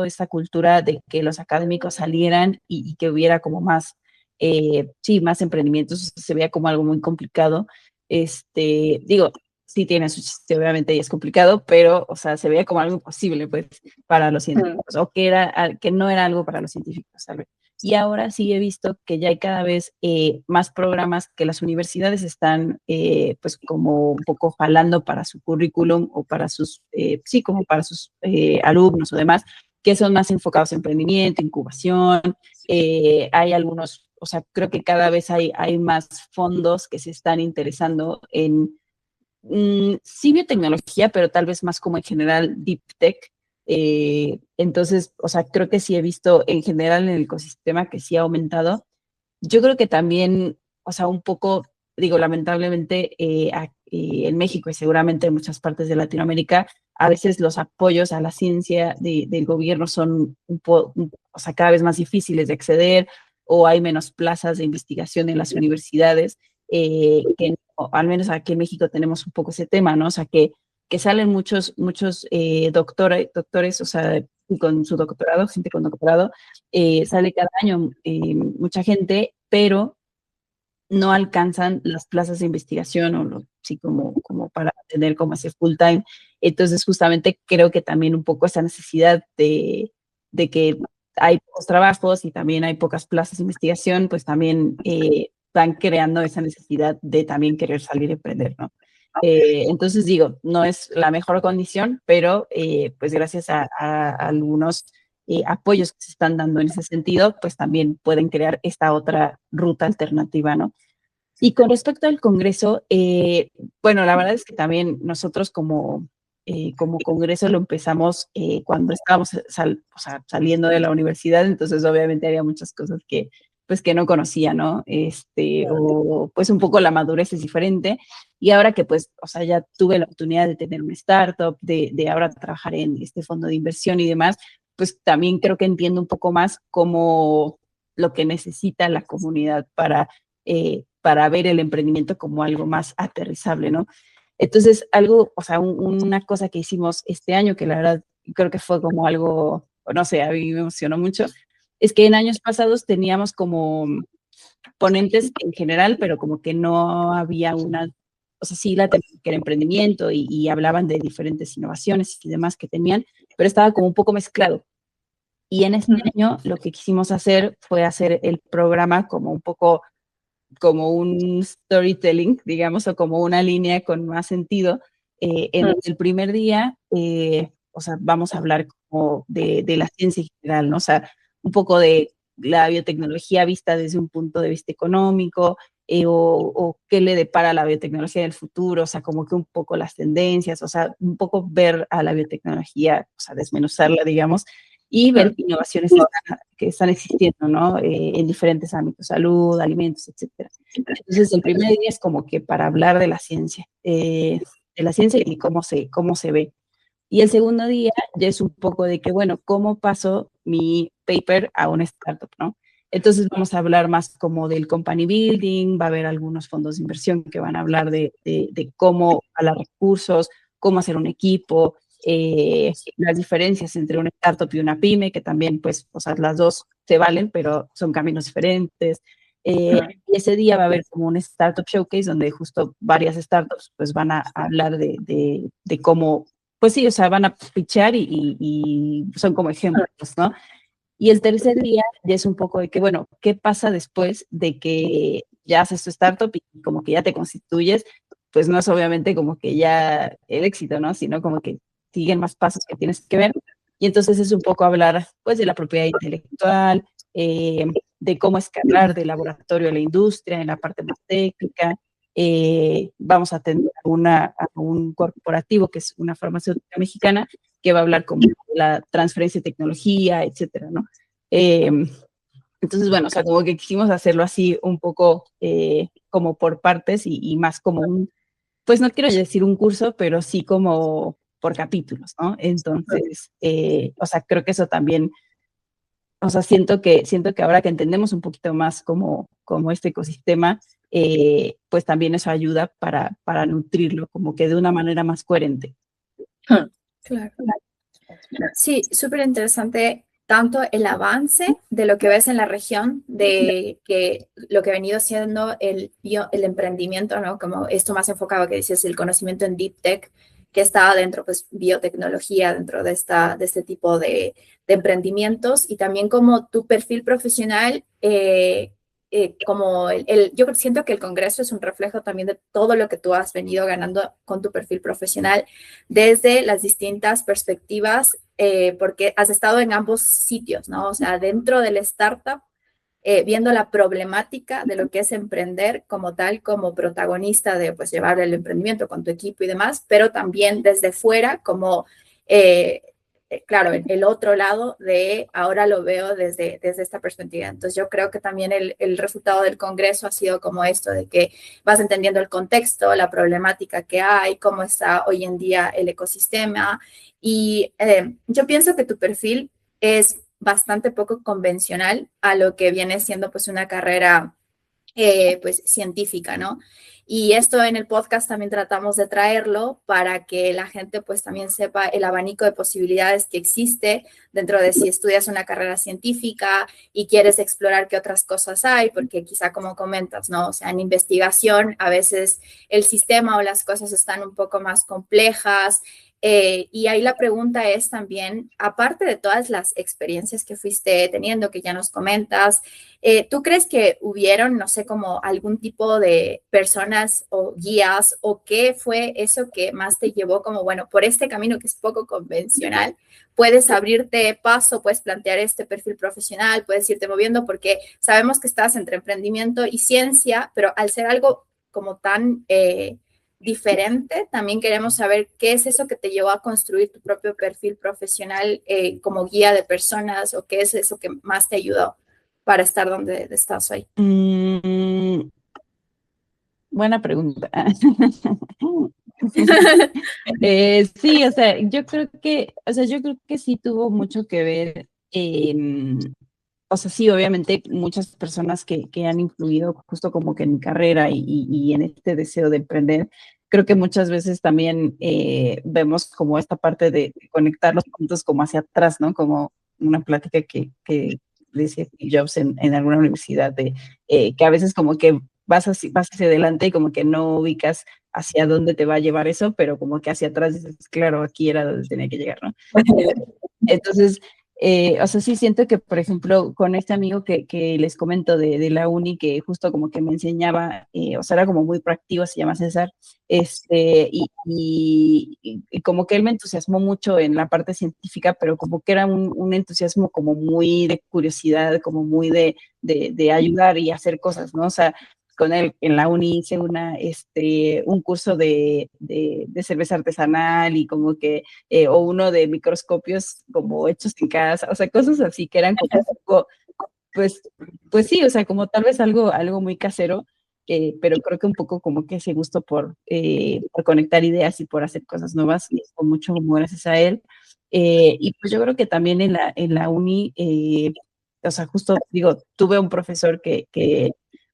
esa cultura de que los académicos salieran y que hubiera como más, sí, más emprendimientos. Se veía como algo muy complicado. Digo, sí tiene su chiste, obviamente, y es complicado, pero, o sea, se veía como algo imposible, pues, para los científicos, o que no era algo para los científicos, tal vez. Y ahora sí he visto que ya hay cada vez más programas que las universidades están pues como un poco jalando para su currículum o para sus, sí, como para sus alumnos o demás, que son más enfocados en emprendimiento, incubación. Hay algunos, o sea, creo que cada vez hay más fondos que se están interesando en sí biotecnología, pero tal vez más como en general deep tech. Entonces, o sea, creo que sí he visto en general en el ecosistema que sí ha aumentado. Yo creo que también, o sea, un poco, digo, lamentablemente en México y seguramente en muchas partes de Latinoamérica, a veces los apoyos a la ciencia del gobierno son o sea, cada vez más difíciles de acceder o hay menos plazas de investigación en las universidades, que al menos aquí en México tenemos un poco ese tema, ¿no? O sea, que salen muchos doctores, o sea, con su doctorado, gente con doctorado, sale cada año mucha gente, pero no alcanzan las plazas de investigación o sí como para tener como ese full time. Entonces, justamente creo que también un poco esa necesidad de que hay pocos trabajos y también hay pocas plazas de investigación, pues también van creando esa necesidad de también querer salir a emprender, ¿no? Entonces digo, no es la mejor condición, pero pues gracias a algunos apoyos que se están dando en ese sentido, pues también pueden crear esta otra ruta alternativa, ¿no? Y con respecto al Congreso, bueno, la verdad es que también nosotros como Congreso lo empezamos cuando estábamos o sea, saliendo de la universidad, entonces obviamente había muchas cosas que pues que no conocía, ¿no? O pues un poco la madurez es diferente. Y ahora que pues, o sea, ya tuve la oportunidad de tener una startup, de ahora trabajar en este fondo de inversión y demás, pues también creo que entiendo un poco más cómo lo que necesita la comunidad para ver el emprendimiento como algo más aterrizable, ¿no? Entonces, algo, o sea, una cosa que hicimos este año, que la verdad creo que fue como algo, no sé, a mí me emocionó mucho, es que en años pasados teníamos como ponentes en general, pero como que no había una, o sea, sí la temática era emprendimiento y hablaban de diferentes innovaciones y demás que tenían, pero estaba como un poco mezclado. Y en este año lo que quisimos hacer fue hacer el programa como un poco como un storytelling, digamos, o como una línea con más sentido. En el primer día, o sea, vamos a hablar como de la ciencia en general, ¿no? O sea, un poco de la biotecnología vista desde un punto de vista económico, o qué le depara la biotecnología del futuro, o sea, como que un poco las tendencias, o sea, un poco ver a la biotecnología, o sea, desmenuzarla, digamos, y ver innovaciones que están existiendo, ¿no? En diferentes ámbitos, salud, alimentos, etcétera. Entonces, el primer día es como que para hablar de la ciencia y cómo se ve. Y el segundo día ya es un poco de que, bueno, ¿cómo paso mi paper a una startup, no? Entonces vamos a hablar más como del company building, va a haber algunos fondos de inversión que van a hablar de cómo a los recursos, cómo hacer un equipo, las diferencias entre una startup y una pyme, que también, pues, o sea, las dos se valen, pero son caminos diferentes. Y ese día va a haber como un startup showcase donde justo varias startups pues van a hablar de cómo, pues sí, o sea, van a pitchar y son como ejemplos, ¿no? Y el tercer día ya es un poco de que, bueno, ¿qué pasa después de que ya haces tu startup y como que ya te constituyes? Pues no es obviamente como que ya el éxito, ¿no? Sino como que siguen más pasos que tienes que ver. Y entonces es un poco hablar, pues, de la propiedad intelectual, de cómo escalar del laboratorio a la industria en la parte más técnica. Vamos a tener a un corporativo que es una farmacéutica mexicana que va a hablar como la transferencia de tecnología, etcétera, ¿no? Eh, entonces, bueno, o sea, como que quisimos hacerlo así un poco como por partes y más como pues no quiero decir un curso, pero sí como por capítulos, ¿no? Entonces, o sea, creo que eso también, o sea, siento que ahora que entendemos un poquito más como este ecosistema, pues también eso ayuda para nutrirlo como que de una manera más coherente. Claro. Sí, súper interesante tanto el avance de lo que ves en la región, de que lo que ha venido siendo el emprendimiento, ¿no? Como esto más enfocado que dices, el conocimiento en Deep Tech, que estaba dentro, pues, biotecnología, dentro de este tipo de emprendimientos, y también como tu perfil profesional, como yo siento que el Congreso es un reflejo también de todo lo que tú has venido ganando con tu perfil profesional desde las distintas perspectivas, porque has estado en ambos sitios, ¿no? O sea, dentro del startup, viendo la problemática de lo que es emprender como tal, como protagonista de, pues, llevar el emprendimiento con tu equipo y demás, pero también desde fuera como, claro, el otro lado de ahora lo veo desde esta perspectiva. Entonces yo creo que también el resultado del Congreso ha sido como esto, de que vas entendiendo el contexto, la problemática que hay, cómo está hoy en día el ecosistema. Y yo pienso que tu perfil es bastante poco convencional a lo que viene siendo, pues, una carrera, pues, científica, ¿no? Y esto en el podcast también tratamos de traerlo para que la gente, pues, también sepa el abanico de posibilidades que existe dentro de si estudias una carrera científica y quieres explorar qué otras cosas hay, porque quizá, como comentas, ¿no? O sea, en investigación a veces el sistema o las cosas están un poco más complejas. Y ahí la pregunta es también, aparte de todas las experiencias que fuiste teniendo, que ya nos comentas, ¿tú crees que hubieron, no sé, como algún tipo de personas o guías, o qué fue eso que más te llevó como, bueno, por este camino que es poco convencional, puedes abrirte paso, puedes plantear este perfil profesional, puedes irte moviendo, porque sabemos que estás entre emprendimiento y ciencia, pero al ser algo como tan diferente, también queremos saber qué es eso que te llevó a construir tu propio perfil profesional, como guía de personas, o qué es eso que más te ayudó para estar donde estás hoy. Buena pregunta. Sí, yo creo que sí tuvo mucho que ver. O sea, sí, obviamente muchas personas que han influido justo como que en mi carrera y en este deseo de emprender. Creo que muchas veces también vemos como esta parte de conectar los puntos como hacia atrás, ¿no? Como una plática que decía Steve Jobs en alguna universidad, de que a veces como que vas hacia adelante y como que no ubicas hacia dónde te va a llevar eso, pero como que hacia atrás dices, claro, aquí era donde tenía que llegar, ¿no? Entonces, o sea, sí siento que, por ejemplo, con este amigo que les comento de la uni, que justo como que me enseñaba, o sea, era como muy proactivo, se llama César, y como que él me entusiasmó mucho en la parte científica, pero como que era un entusiasmo como muy de curiosidad, como muy de ayudar y hacer cosas, ¿no? O sea, con él en la uni hice un curso de cerveza artesanal y como que o uno de microscopios como hechos en casa, o sea, cosas así que eran como un poco, pues, pues sí, o sea, como tal vez algo muy casero, pero creo que un poco como que ese gusto por conectar ideas y por hacer cosas nuevas, y con mucho humor gracias a él. Y pues yo creo que también en la uni, o sea, justo digo, tuve un profesor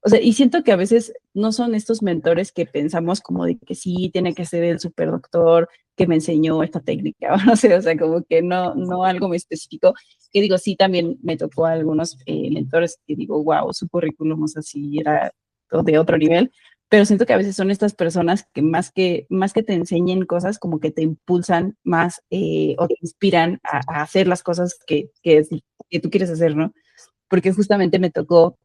o sea, y siento que a veces no son estos mentores que pensamos como de que sí, tiene que ser el superdoctor que me enseñó esta técnica, o no sé, o sea, como que no algo muy específico, que digo, sí, también me tocó a algunos mentores que digo, wow, su currículum, o sea, sí era de otro nivel, pero siento que a veces son estas personas que más que te enseñen cosas, como que te impulsan más o te inspiran a hacer las cosas que tú quieres hacer, ¿no? Porque justamente me tocó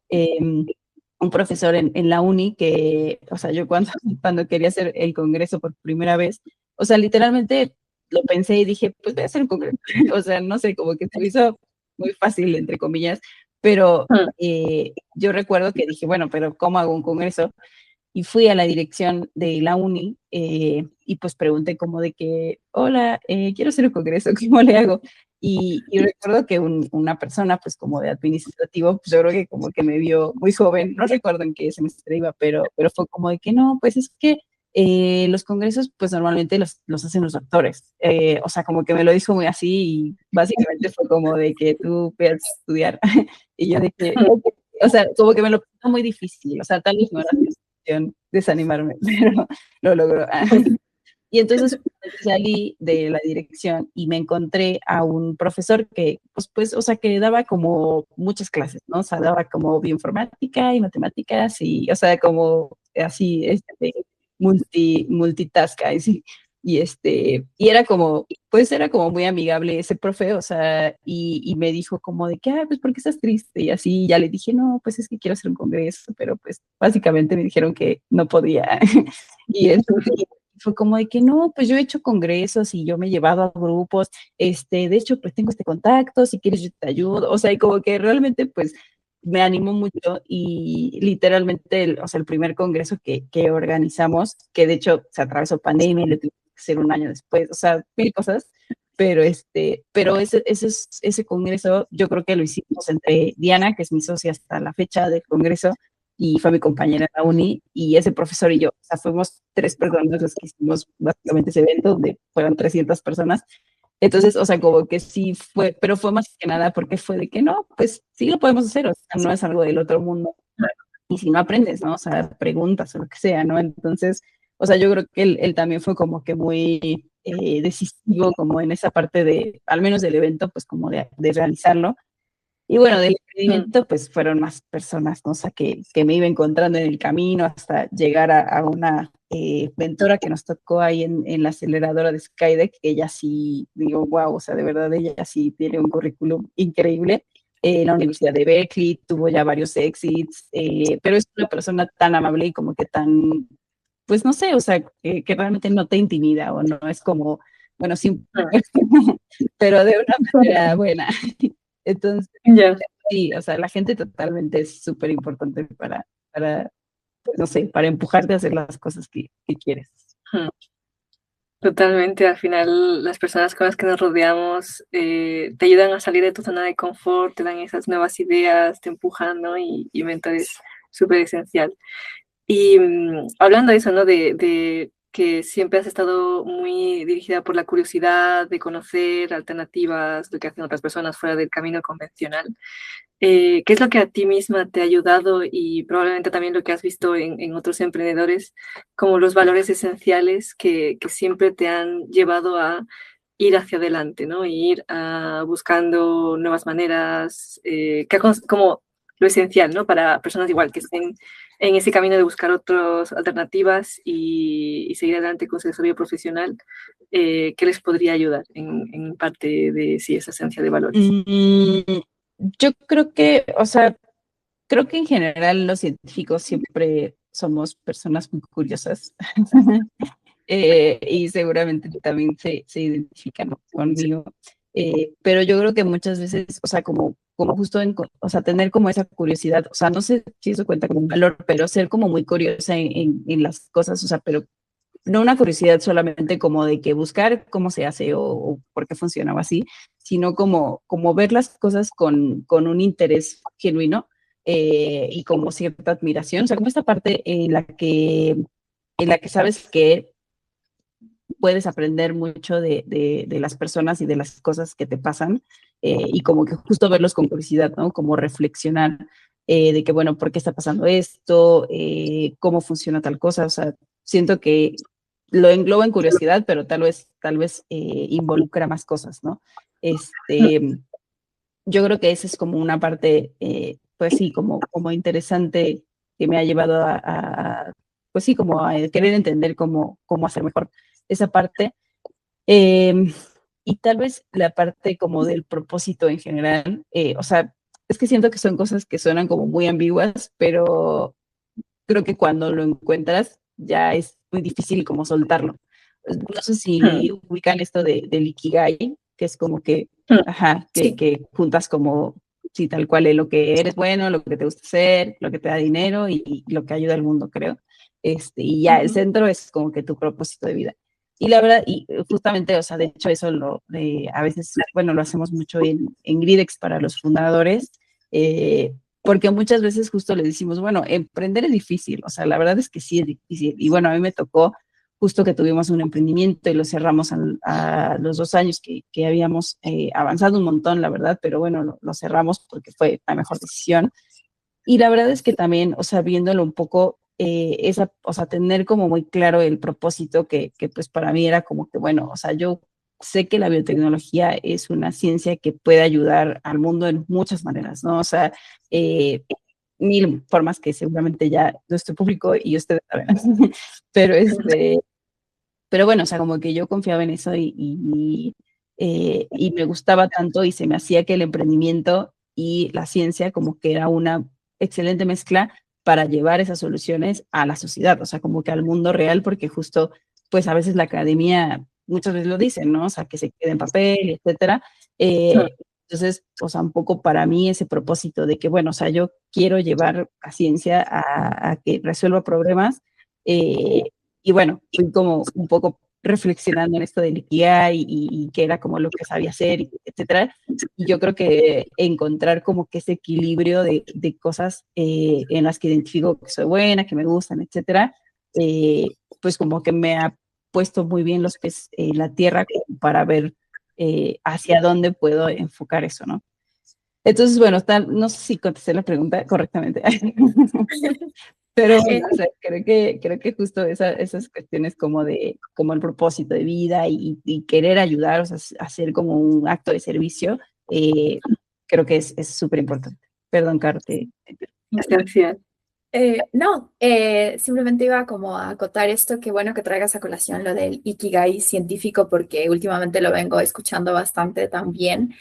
un profesor en la uni que, o sea, yo cuando quería hacer el congreso por primera vez, o sea, literalmente lo pensé y dije, pues voy a hacer un congreso. O sea, no sé, como que se me hizo muy fácil, entre comillas, pero yo recuerdo que dije, bueno, pero ¿cómo hago un congreso? Y fui a la dirección de la uni y pues pregunté como de que, hola, quiero hacer un congreso, ¿cómo le hago? Y recuerdo que una persona, pues como de administrativo, pues yo creo que como que me vio muy joven, no recuerdo en qué semestre iba, pero fue como de que no, pues es que los congresos pues normalmente los hacen los doctores. O sea, como que me lo dijo muy así y básicamente fue como de que tú puedes estudiar. Y yo dije, o sea, como que me lo puso muy difícil, o sea, tal vez no era desanimarme, pero lo logró. Y entonces salí de la dirección y me encontré a un profesor que, pues, o sea, que daba como muchas clases, ¿no? O sea, daba como bioinformática y matemáticas y, o sea, como así, multitask, así. Y era como, pues era como muy amigable ese profe, o sea, y me dijo como de que, pues, ¿por qué estás triste? Y así, ya le dije, no, pues es que quiero hacer un congreso, pero pues básicamente me dijeron que no podía. Y fue como de que no, pues yo he hecho congresos y yo me he llevado a grupos, de hecho, pues tengo este contacto, si quieres yo te ayudo, o sea, y como que realmente, pues, me animó mucho y literalmente, o sea, el primer congreso que organizamos, que de hecho se atravesó pandemia y lo tuvimos que hacer un año después, o sea, mil cosas, pero ese congreso yo creo que lo hicimos entre Diana, que es mi socia hasta la fecha del congreso, y fue mi compañera en la uni, y ese profesor y yo, o sea, fuimos 3 personas las que hicimos básicamente ese evento, donde fueron 300 personas. Entonces, o sea, como que sí fue, pero fue más que nada porque fue de que no, pues sí lo podemos hacer, o sea, no es algo del otro mundo. Y si no aprendes, ¿no? O sea, preguntas o lo que sea, ¿no? Entonces, o sea, yo creo que él también fue como que muy decisivo como en esa parte de, al menos del evento, pues como de realizarlo. Y bueno, del emprendimiento, pues fueron más personas, ¿no? O sea, que me iba encontrando en el camino hasta llegar a una mentora que nos tocó ahí en la aceleradora de Skydeck, que ella sí, digo, wow, o sea, de verdad, ella sí tiene un currículum increíble. La Universidad de Berkeley tuvo ya varios exits, pero es una persona tan amable y como que tan, pues no sé, o sea, que realmente no te intimida o no es como, bueno, sí, pero de una manera buena. Entonces, Ya. sí, o sea, la gente totalmente es súper importante para, pues, no sé, para empujarte a hacer las cosas que quieres. Mm. Totalmente, al final las personas con las que nos rodeamos te ayudan a salir de tu zona de confort, te dan esas nuevas ideas, te empujan, ¿no? Y mentor es súper esencial. Y hablando de eso, ¿no? De que siempre has estado muy dirigida por la curiosidad de conocer alternativas, lo que hacen otras personas fuera del camino convencional. ¿Qué es lo que a ti misma te ha ayudado y probablemente también lo que has visto en otros emprendedores como los valores esenciales que siempre te han llevado a ir hacia adelante, ¿no? Y ir buscando nuevas maneras, como lo esencial, ¿no? Para personas igual que estén en ese camino de buscar otras alternativas y seguir adelante con su desarrollo profesional, ¿qué les podría ayudar en parte de sí, esa esencia de valores? Yo creo que, o sea, creo que en general los científicos siempre somos personas muy curiosas. Y seguramente también se identifican conmigo. Pero yo creo que muchas veces, o sea, como justo o sea, tener como esa curiosidad, o sea, no sé si eso cuenta como un valor, pero ser como muy curiosa en las cosas, o sea, pero no una curiosidad solamente como de que buscar cómo se hace o por qué funciona o así, sino como ver las cosas con un interés genuino y como cierta admiración, o sea, como esta parte en la que sabes que puedes aprender mucho de las personas y de las cosas que te pasan y como que justo verlos con curiosidad, ¿no? Como reflexionar de que, bueno, ¿por qué está pasando esto? ¿Cómo funciona tal cosa? O sea, siento que lo engloba en curiosidad, pero tal vez involucra más cosas, ¿no? Yo creo que esa es como una parte, pues sí, como interesante que me ha llevado pues sí, como a querer entender cómo hacer mejor esa parte. Em, y tal vez la parte como del propósito en general, o sea, es que siento que son cosas que suenan como muy ambiguas, pero creo que cuando lo encuentras ya es muy difícil como soltarlo. No sé si ubican esto del Ikigai, que es como que, ajá, Sí. que juntas como, sí, tal cual es lo que eres bueno, lo que te gusta hacer, lo que te da dinero y lo que ayuda al mundo, creo. Y ya el centro es como que tu propósito de vida. Y la verdad, y justamente, o sea, de hecho eso a veces, bueno, lo hacemos mucho en Gridex para los fundadores, porque muchas veces justo le decimos, bueno, emprender es difícil, o sea, la verdad es que sí es difícil. Y bueno, a mí me tocó justo que tuvimos un emprendimiento y lo cerramos a los 2 años que habíamos avanzado un montón, la verdad, pero bueno, lo cerramos porque fue la mejor decisión. Y la verdad es que también, o sea, viéndolo un poco, o sea, tener como muy claro el propósito que pues para mí era como que, bueno, o sea, yo sé que la biotecnología es una ciencia que puede ayudar al mundo en muchas maneras, ¿no? O sea, eh, mil formas que seguramente ya nuestro público y ustedes saben, pero Pero bueno, o sea, como que yo confiaba en eso y me gustaba tanto y se me hacía que el emprendimiento y la ciencia como que era una excelente mezcla para llevar esas soluciones a la sociedad, o sea, como que al mundo real, porque justo, pues a veces la academia, muchas veces lo dicen, ¿no? O sea, que se quede en papel, etcétera. Claro. Entonces, o sea, un poco para mí ese propósito de que, bueno, o sea, yo quiero llevar la ciencia a que resuelva problemas. eh, y bueno, fui como un poco reflexionando en esto del Ikigai y qué era como lo que sabía hacer, etcétera. Y yo creo que encontrar como que ese equilibrio de cosas en las que identifico que soy buena, que me gustan, etcétera, pues como que me ha puesto muy bien los pies en la tierra como para ver hacia dónde puedo enfocar eso, ¿no? Entonces, bueno, no sé si contesté la pregunta correctamente. Pero bueno, o sea, creo que justo esas cuestiones como el propósito de vida y querer ayudar, o sea, hacer como un acto de servicio, eh, creo que es súper importante. Perdón, Caro, Esencial. No, simplemente iba como a acotar esto, qué bueno que traigas a colación lo del Ikigai científico, porque últimamente lo vengo escuchando bastante también,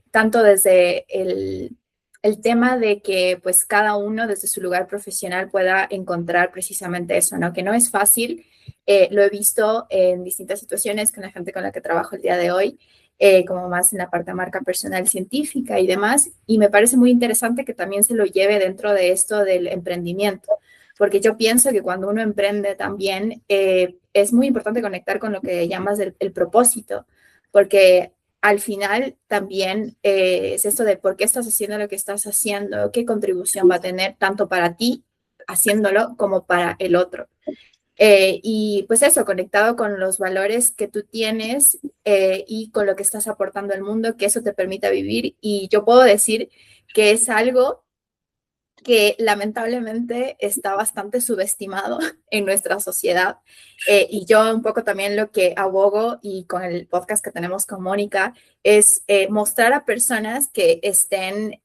tanto desde el tema de que pues cada uno desde su lugar profesional pueda encontrar precisamente eso, ¿no? Que no es fácil, lo he visto en distintas situaciones con la gente con la que trabajo el día de hoy, como más en la parte de marca personal científica y demás. Y me parece muy interesante que también se lo lleve dentro de esto del emprendimiento, porque yo pienso que cuando uno emprende también es muy importante conectar con lo que llamas el propósito, porque al final también es esto de por qué estás haciendo lo que estás haciendo, qué contribución va a tener tanto para ti haciéndolo como para el otro. Y pues eso, conectado con los valores que tú tienes y con lo que estás aportando al mundo, que eso te permita vivir. Y yo puedo decir que es algo que lamentablemente está bastante subestimado en nuestra sociedad. Y yo un poco también lo que abogo y con el podcast que tenemos con Mónica es mostrar a personas que estén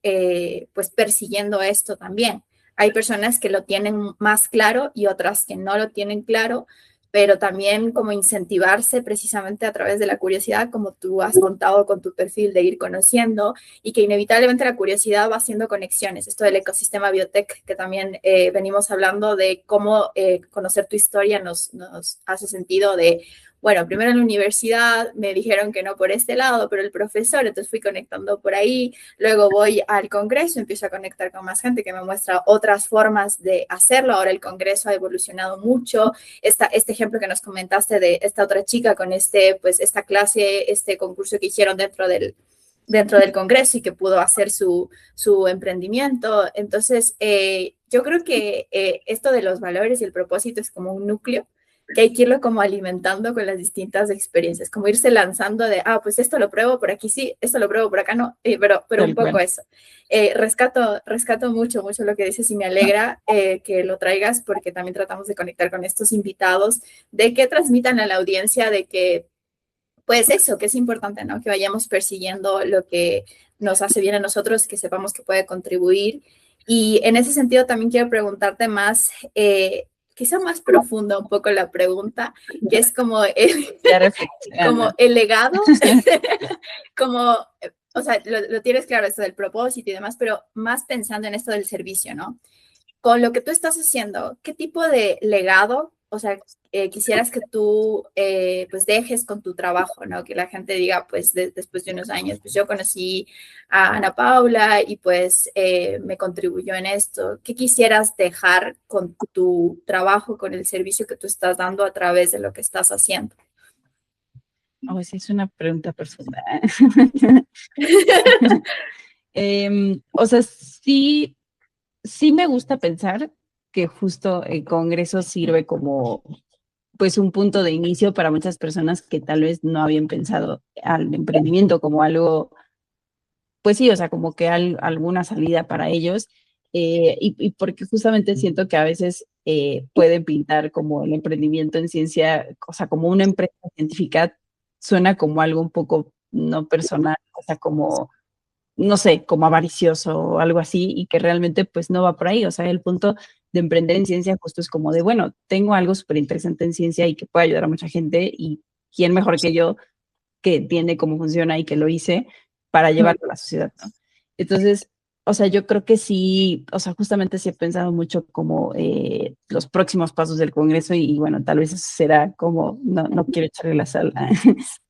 pues persiguiendo esto también. Hay personas que lo tienen más claro y otras que no lo tienen claro, pero también como incentivarse precisamente a través de la curiosidad, como tú has contado con tu perfil, de ir conociendo y que inevitablemente la curiosidad va haciendo conexiones. Esto del ecosistema biotech que también venimos hablando de cómo conocer tu historia nos hace sentido de, bueno, primero en la universidad me dijeron que no por este lado, pero el profesor, entonces fui conectando por ahí, luego voy al congreso, empiezo a conectar con más gente que me muestra otras formas de hacerlo, ahora el congreso ha evolucionado mucho, este ejemplo que nos comentaste de esta otra chica con pues esta clase, este concurso que hicieron dentro del Congreso y que pudo hacer su emprendimiento. Entonces, yo creo que esto de los valores y el propósito es como un núcleo que hay que irlo como alimentando con las distintas experiencias, como irse lanzando de, pues esto lo pruebo por aquí sí, esto lo pruebo por acá no, pero un poco eso. Rescato mucho lo que dices y me alegra que lo traigas porque también tratamos de conectar con estos invitados, de que transmitan a la audiencia de que pues eso, que es importante, ¿no? Que vayamos persiguiendo lo que nos hace bien a nosotros, que sepamos que puede contribuir. Y en ese sentido también quiero preguntarte más, quizá más profunda un poco la pregunta, que es como como el legado, como, o sea, lo tienes claro, esto del propósito y demás, pero más pensando en esto del servicio, ¿no? Con lo que tú estás haciendo, ¿qué tipo de legado, o sea, quisieras que tú pues dejes con tu trabajo, ¿no? Que la gente diga, pues después de unos años, pues yo conocí a Ana Paula y pues me contribuyó en esto. ¿Qué quisieras dejar con tu trabajo, con el servicio que tú estás dando a través de lo que estás haciendo? Oh, sí, es una pregunta profunda. O sea, sí me gusta pensar que justo el Congreso sirve como pues un punto de inicio para muchas personas que tal vez no habían pensado al emprendimiento como algo, pues sí, o sea, como que alguna salida para ellos. Y porque justamente siento que a veces pueden pintar como el emprendimiento en ciencia, o sea, como una empresa científica suena como algo un poco no personal, o sea, como no sé, como avaricioso o algo así, y que realmente pues no va por ahí. O sea, el punto de emprender en ciencia justo es como de, bueno, tengo algo súper interesante en ciencia y que puede ayudar a mucha gente y quién mejor que yo que entiende cómo funciona y que lo hice para llevarlo a la sociedad, ¿no? Entonces, o sea, yo creo que sí, o sea, justamente sí he pensado mucho como los próximos pasos del Congreso y bueno, tal vez eso será como, no quiero echarle la sal,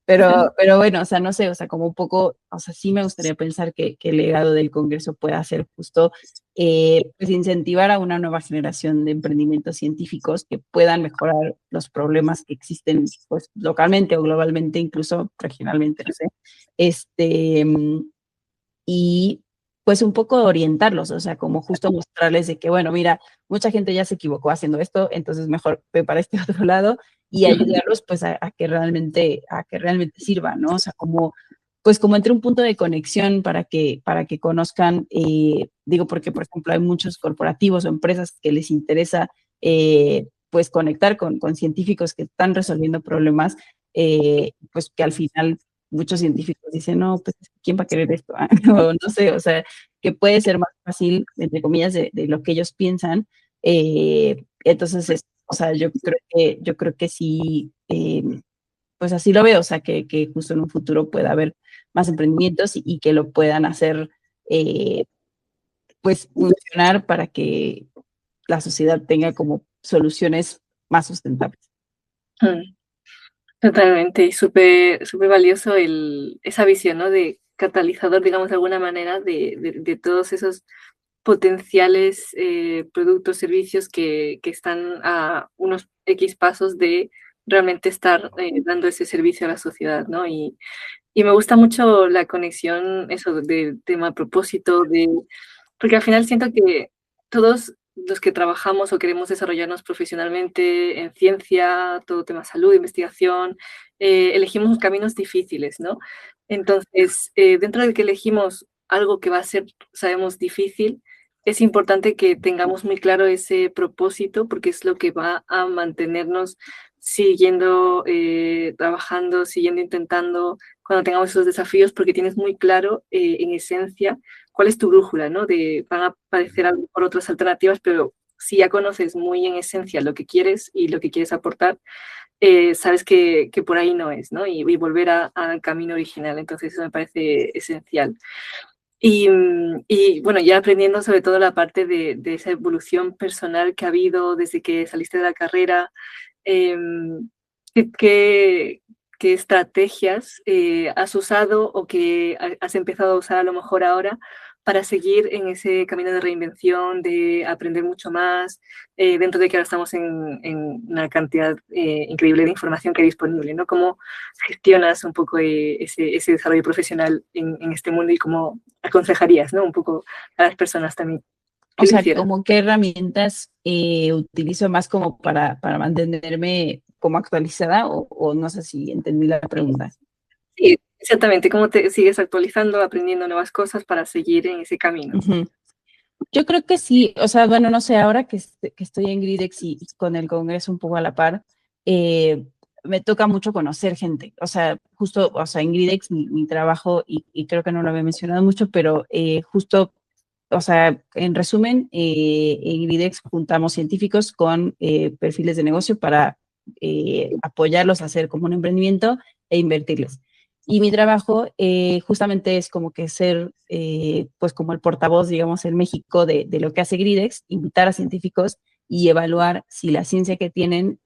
pero bueno, o sea, no sé, o sea, como un poco, o sea, sí me gustaría pensar que el legado del Congreso pueda ser justo, pues incentivar a una nueva generación de emprendimientos científicos que puedan mejorar los problemas que existen, pues, localmente o globalmente, incluso regionalmente, no sé, y pues un poco orientarlos, o sea, como justo mostrarles de que, bueno, mira, mucha gente ya se equivocó haciendo esto, entonces mejor ve para este otro lado y ayudarlos pues a que realmente sirva, ¿no? O sea, como, pues como entre un punto de conexión para que conozcan, digo, porque por ejemplo hay muchos corporativos o empresas que les interesa pues conectar con científicos que están resolviendo problemas, pues que al final muchos científicos dicen, no, pues, ¿quién va a querer esto? O no sé, o sea, que puede ser más fácil, entre comillas, de lo que ellos piensan. Entonces, o sea, yo creo que sí, pues así lo veo, o sea, que justo en un futuro pueda haber más emprendimientos y que lo puedan hacer, eh, pues, funcionar para que la sociedad tenga como soluciones más sustentables. Mm. Totalmente, y súper súper valioso esa visión, ¿no? De catalizador, digamos, de alguna manera, de todos esos potenciales productos, servicios que están a unos X pasos de realmente estar dando ese servicio a la sociedad, ¿no? Y me gusta mucho la conexión, eso, del tema propósito, porque al final siento que todos los que trabajamos o queremos desarrollarnos profesionalmente en ciencia, todo tema salud, investigación, elegimos caminos difíciles, ¿no? Entonces, dentro de que elegimos algo que va a ser, sabemos, difícil, es importante que tengamos muy claro ese propósito porque es lo que va a mantenernos siguiendo trabajando, siguiendo intentando cuando tengamos esos desafíos porque tienes muy claro en esencia cuál es tu brújula, ¿no? Van a aparecer a lo mejor otras alternativas, pero si ya conoces muy en esencia lo que quieres y lo que quieres aportar, sabes que por ahí no es, ¿no? Y volver al camino original. Entonces eso me parece esencial. Y bueno, ya aprendiendo sobre todo la parte de esa evolución personal que ha habido desde que saliste de la carrera, ¿qué, qué- qué estrategias has usado o que has empezado a usar a lo mejor ahora para seguir en ese camino de reinvención, de aprender mucho más, dentro de que ahora estamos en una cantidad increíble de información que hay disponible, ¿no? ¿Cómo gestionas un poco ese desarrollo profesional en este mundo y cómo aconsejarías, ¿no? Un poco a las personas también O que lo sea, hicieran? como qué herramientas utilizo más como para mantenerme como actualizada o no sé si entendí la pregunta. Sí, exactamente, cómo te sigues actualizando, aprendiendo nuevas cosas para seguir en ese camino. Ujú. Yo creo que sí, o sea, bueno, no sé, ahora que estoy en Gridex y con el Congreso un poco a la par, me toca mucho conocer gente, o sea, justo, o sea, en Gridex mi trabajo, y creo que no lo había mencionado mucho, pero justo, o sea, en resumen, en Gridex juntamos científicos con perfiles de negocio para apoyarlos a hacer como un emprendimiento e invertirles. Y mi trabajo justamente es como que ser, pues como el portavoz, digamos, en México de lo que hace Gridex, invitar a científicos y evaluar si la ciencia que tienen,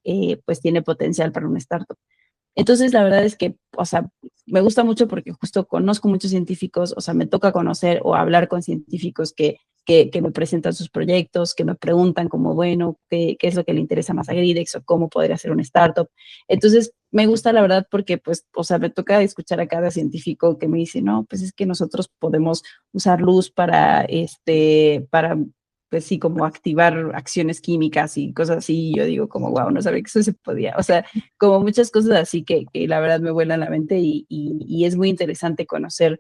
pues tiene potencial para un startup. Entonces, la verdad es que, o sea, me gusta mucho porque justo conozco muchos científicos, o sea, me toca conocer o hablar con científicos que me presentan sus proyectos, que me preguntan como, bueno, qué es lo que le interesa más a Gridex o cómo poder hacer una startup. Entonces, me gusta la verdad porque, pues, o sea, me toca escuchar a cada científico que me dice, no, pues es que nosotros podemos usar luz para pues sí, como activar acciones químicas y cosas así. Y yo digo como, wow, no sabía que eso se podía. O sea, como muchas cosas así que la verdad me vuelan la mente y es muy interesante conocer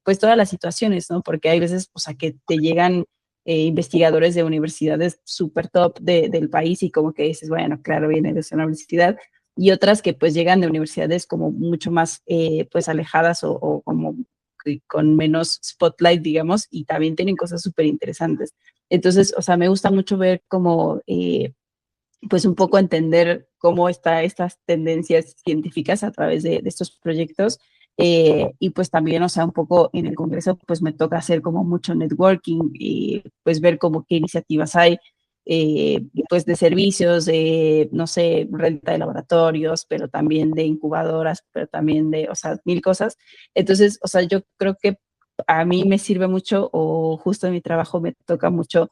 pues todas las situaciones, ¿no? Porque hay veces, o sea, que te llegan investigadores de universidades súper top del país y como que dices, bueno, claro, viene de esa universidad, y otras que pues llegan de universidades como mucho más pues alejadas o como que con menos spotlight, digamos, y también tienen cosas súper interesantes. Entonces, o sea, me gusta mucho ver cómo, pues un poco entender cómo están estas tendencias científicas a través de estos proyectos. Y pues también, o sea, un poco en el Congreso, pues me toca hacer como mucho networking y pues ver como qué iniciativas hay, pues de servicios, de, no sé, renta de laboratorios, pero también de incubadoras, pero también de, o sea, mil cosas. Entonces, o sea, yo creo que a mí me sirve mucho o justo en mi trabajo me toca mucho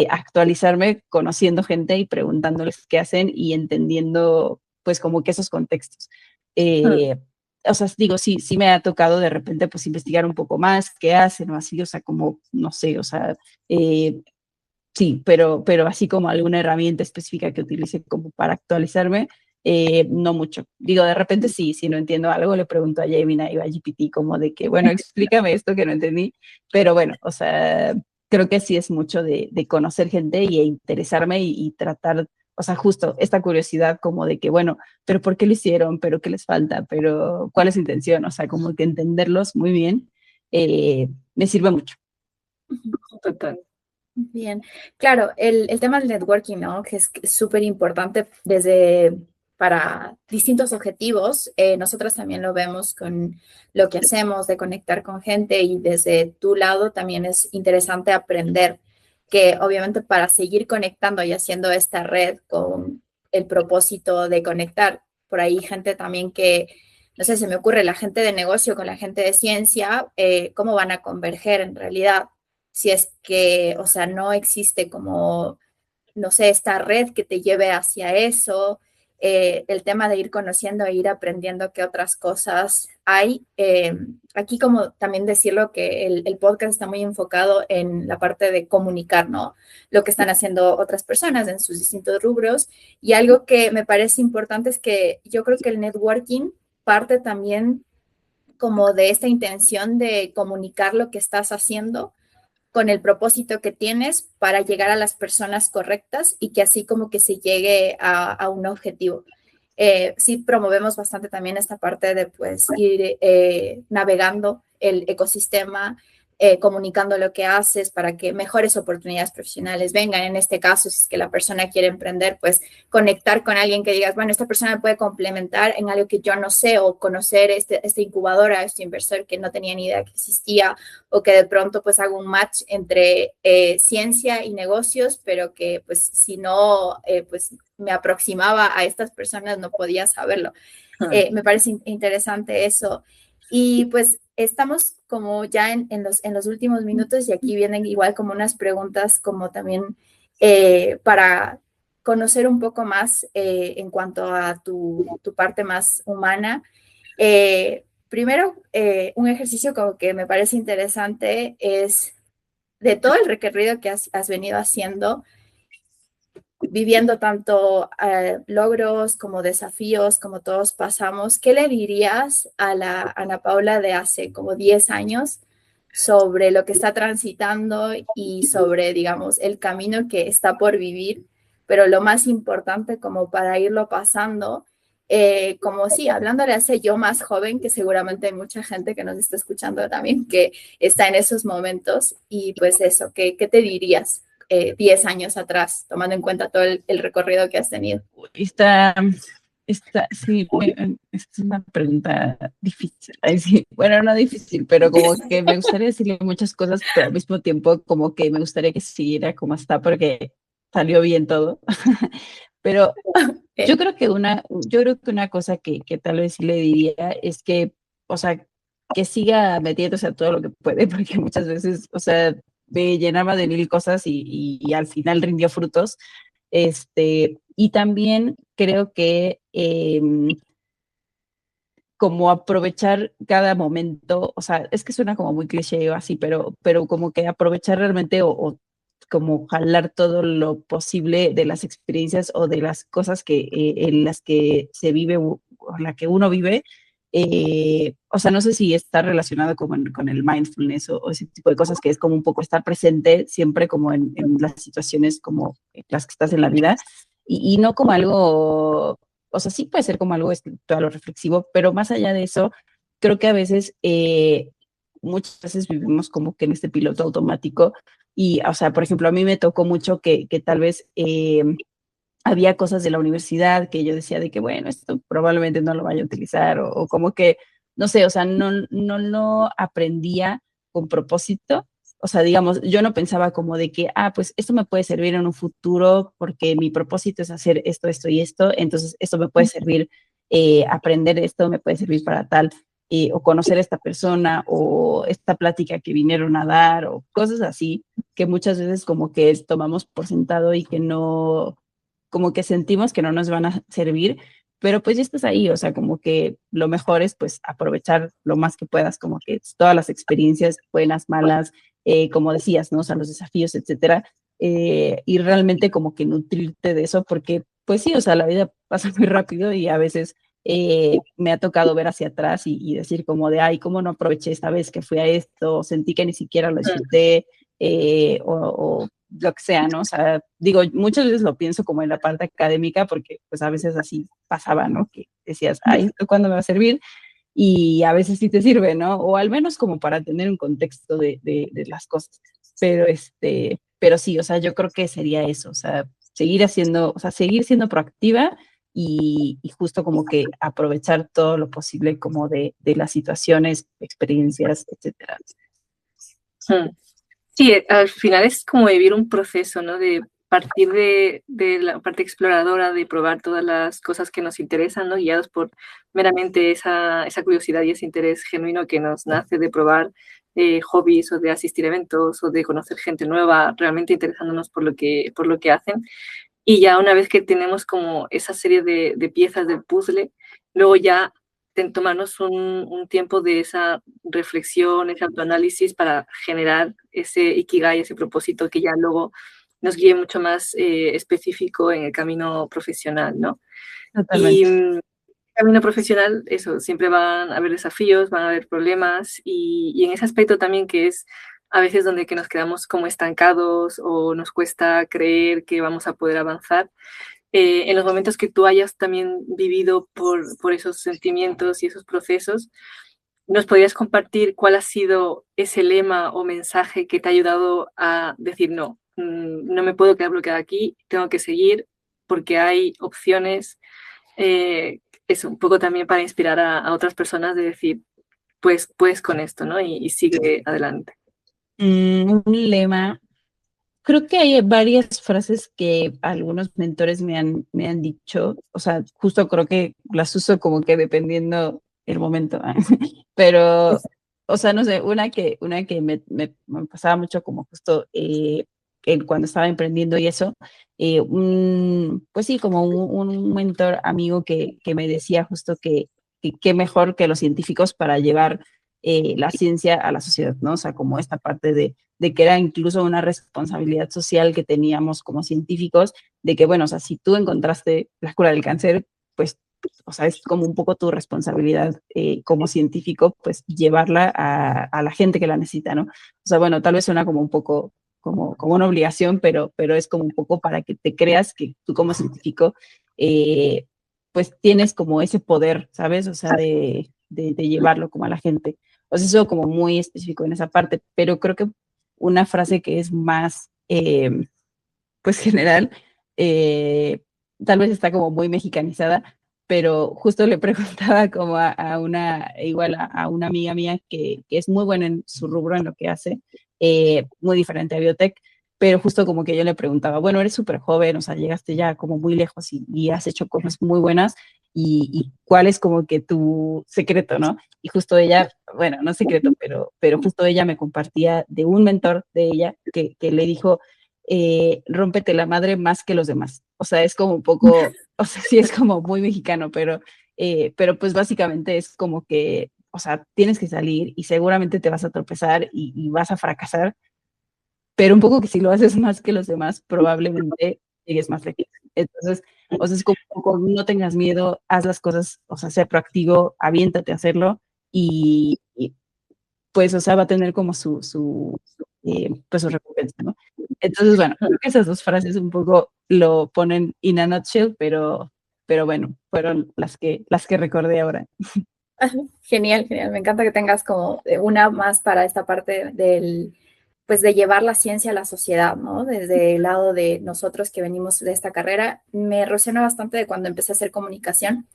actualizarme conociendo gente y preguntándoles qué hacen y entendiendo pues como que esos contextos. Eh, o sea, digo, sí, sí me ha tocado de repente pues investigar un poco más qué hacen o así, o sea, como, no sé, o sea, sí, pero así como alguna herramienta específica que utilice como para actualizarme, no mucho. Digo, de repente sí, si no entiendo algo, le pregunto a Gemini o a GPT como de que, bueno, explícame esto que no entendí, pero bueno, o sea, creo que sí es mucho de conocer gente y interesarme y tratar, o sea, justo esta curiosidad como de que, bueno, pero ¿por qué lo hicieron? ¿Pero qué les falta? ¿Pero cuál es su intención? O sea, como que entenderlos muy bien me sirve mucho. Total. Bien, claro, el tema del networking, ¿no? Que es súper importante desde para distintos objetivos. Nosotros también lo vemos con lo que hacemos de conectar con gente y desde tu lado también es interesante aprender que obviamente para seguir conectando y haciendo esta red con el propósito de conectar, por ahí gente también que, no sé, se me ocurre la gente de negocio con la gente de ciencia, ¿cómo van a converger en realidad? Si es que, o sea, no existe como, no sé, esta red que te lleve hacia eso, el tema de ir conociendo e ir aprendiendo qué otras cosas hay. Aquí como también decirlo que el podcast está muy enfocado en la parte de comunicar, ¿no? Lo que están haciendo otras personas en sus distintos rubros. Y algo que me parece importante es que yo creo que el networking parte también como de esta intención de comunicar lo que estás haciendo con el propósito que tienes para llegar a las personas correctas y que así como que se llegue a un objetivo. Sí promovemos bastante también esta parte de pues ir navegando el ecosistema, comunicando lo que haces para que mejores oportunidades profesionales vengan. En este caso, si es que la persona quiere emprender, pues conectar con alguien que digas, bueno, esta persona me puede complementar en algo que yo no sé o conocer esta incubadora, este inversor que no tenía ni idea que existía o que de pronto pues hago un match entre ciencia y negocios, pero que pues si no pues me aproximaba a estas personas no podía saberlo. Me parece interesante eso. Y pues estamos como ya en los últimos minutos y aquí vienen igual como unas preguntas como también para conocer un poco más en cuanto a tu parte más humana. Primero, un ejercicio como que me parece interesante es de todo el recorrido que has venido haciendo, viviendo tanto logros como desafíos, como todos pasamos, ¿qué le dirías a la Ana Paula de hace como 10 años sobre lo que está transitando y sobre, digamos, el camino que está por vivir? Pero lo más importante como para irlo pasando, como sí, hablándole a ese yo más joven, que seguramente hay mucha gente que nos está escuchando también, que está en esos momentos, y pues eso, ¿qué te dirías? 10 años atrás, tomando en cuenta todo el recorrido que has tenido? Sí, esta es una pregunta difícil. Ay, sí, bueno, no difícil, pero como que me gustaría decirle muchas cosas, pero al mismo tiempo como que me gustaría que siguiera como está porque salió bien todo. Pero yo creo que una cosa que tal vez sí le diría es que, o sea, que siga metiéndose a todo lo que puede, porque muchas veces, o sea, me llenaba de mil cosas y al final rindió frutos. Y también creo que como aprovechar cada momento, o sea, es que suena como muy cliché o así, pero como que aprovechar realmente o como jalar todo lo posible de las experiencias o de las cosas que en las que se vive o la que uno vive. O sea, no sé si está relacionado como con el mindfulness o ese tipo de cosas que es como un poco estar presente siempre como en las situaciones como las que estás en la vida y no como algo, o sea, sí puede ser como algo espiritual o reflexivo, pero más allá de eso, creo que a veces muchas veces vivimos como que en este piloto automático y, o sea, por ejemplo, a mí me tocó mucho que tal vez había cosas de la universidad que yo decía de que, bueno, esto probablemente no lo vaya a utilizar o como que, no sé, o sea, no lo aprendía con propósito. O sea, digamos, yo no pensaba como de que, pues esto me puede servir en un futuro porque mi propósito es hacer esto, esto y esto, entonces esto me puede servir, aprender esto me puede servir para tal, o conocer a esta persona o esta plática que vinieron a dar o cosas así que muchas veces como que tomamos por sentado y que no, como que sentimos que no nos van a servir, pero pues ya estás ahí, o sea, como que lo mejor es pues aprovechar lo más que puedas, como que todas las experiencias buenas, malas, como decías, ¿no? O sea, los desafíos, etcétera, y realmente como que nutrirte de eso, porque pues sí, o sea, la vida pasa muy rápido y a veces me ha tocado ver hacia atrás y decir como de, ay, ¿cómo no aproveché esta vez que fui a esto? Sentí que ni siquiera lo disfruté, o lo que sea, ¿no? O sea, digo, muchas veces lo pienso como en la parte académica, porque pues a veces así pasaba, ¿no? Que decías, ay, ¿esto cuándo me va a servir? Y a veces sí te sirve, ¿no? O al menos como para tener un contexto de las cosas. Pero pero sí, o sea, yo creo que sería eso, o sea, seguir haciendo, o sea, seguir siendo proactiva y justo como que aprovechar todo lo posible como de las situaciones, experiencias, etcétera. Mm. Sí, al final es como vivir un proceso, ¿no? De partir de la parte exploradora, de probar todas las cosas que nos interesan, ¿no? Guiados por meramente esa curiosidad y ese interés genuino que nos nace de probar hobbies o de asistir a eventos o de conocer gente nueva, realmente interesándonos por lo que hacen. Y ya una vez que tenemos como esa serie de piezas del puzzle, luego ya tomarnos un tiempo de esa reflexión, ese autoanálisis para generar ese ikigai, ese propósito que ya luego nos guíe mucho más específico en el camino profesional, ¿no? Y Totalmente. camino profesional, eso, siempre van a haber desafíos, van a haber problemas y en ese aspecto también que es a veces donde que nos quedamos como estancados o nos cuesta creer que vamos a poder avanzar. En los momentos que tú hayas también vivido por esos sentimientos y esos procesos, ¿nos podrías compartir cuál ha sido ese lema o mensaje que te ha ayudado a decir no, no me puedo quedar bloqueada aquí, tengo que seguir porque hay opciones? Eso, un poco también para inspirar a otras personas de decir, pues con esto, ¿no? Y sigue adelante. Un lema. Creo que hay varias frases que algunos mentores me han dicho, o sea, justo creo que las uso como que dependiendo el momento, pero, o sea, no sé, una que me pasaba mucho como justo cuando estaba emprendiendo y eso, pues sí, como un mentor amigo que me decía justo que mejor que los científicos para llevar la ciencia a la sociedad, ¿no? O sea, como esta parte de que era incluso una responsabilidad social que teníamos como científicos, de que, bueno, o sea, si tú encontraste la cura del cáncer, pues, o sea, es como un poco tu responsabilidad como científico, pues, llevarla a la gente que la necesita, ¿no? O sea, bueno, tal vez suena como un poco como una obligación, pero es como un poco para que te creas que tú como científico, pues, tienes como ese poder, ¿sabes? O sea, de llevarlo como a la gente. O sea, eso como muy específico en esa parte, pero creo que una frase que es más, pues general, tal vez está como muy mexicanizada, pero justo le preguntaba como a una, igual a una amiga mía que es muy buena en su rubro, en lo que hace, muy diferente a biotech, pero justo como que yo le preguntaba, bueno, eres súper joven, o sea, llegaste ya como muy lejos y has hecho cosas muy buenas, y cuál es como que tu secreto, ¿no? Y justo ella, bueno, no secreto, pero justo ella me compartía de un mentor de ella que le dijo, rómpete la madre más que los demás. O sea, es como un poco, o sea, sí es como muy mexicano, pero pues básicamente es como que, o sea, tienes que salir y seguramente te vas a tropezar y vas a fracasar, pero un poco que si lo haces más que los demás, probablemente llegues más lejos. Entonces, o sea, es como un poco, no tengas miedo, haz las cosas, o sea, sé proactivo, aviéntate a hacerlo y pues, o sea, va a tener como pues su recompensa, ¿no? Entonces, bueno, creo que esas dos frases un poco lo ponen in a nutshell, pero bueno, fueron las que recordé ahora. Genial, genial. Me encanta que tengas como una más para esta parte del, pues de llevar la ciencia a la sociedad, ¿no? Desde el lado de nosotros que venimos de esta carrera, me resuena bastante de cuando empecé a hacer comunicación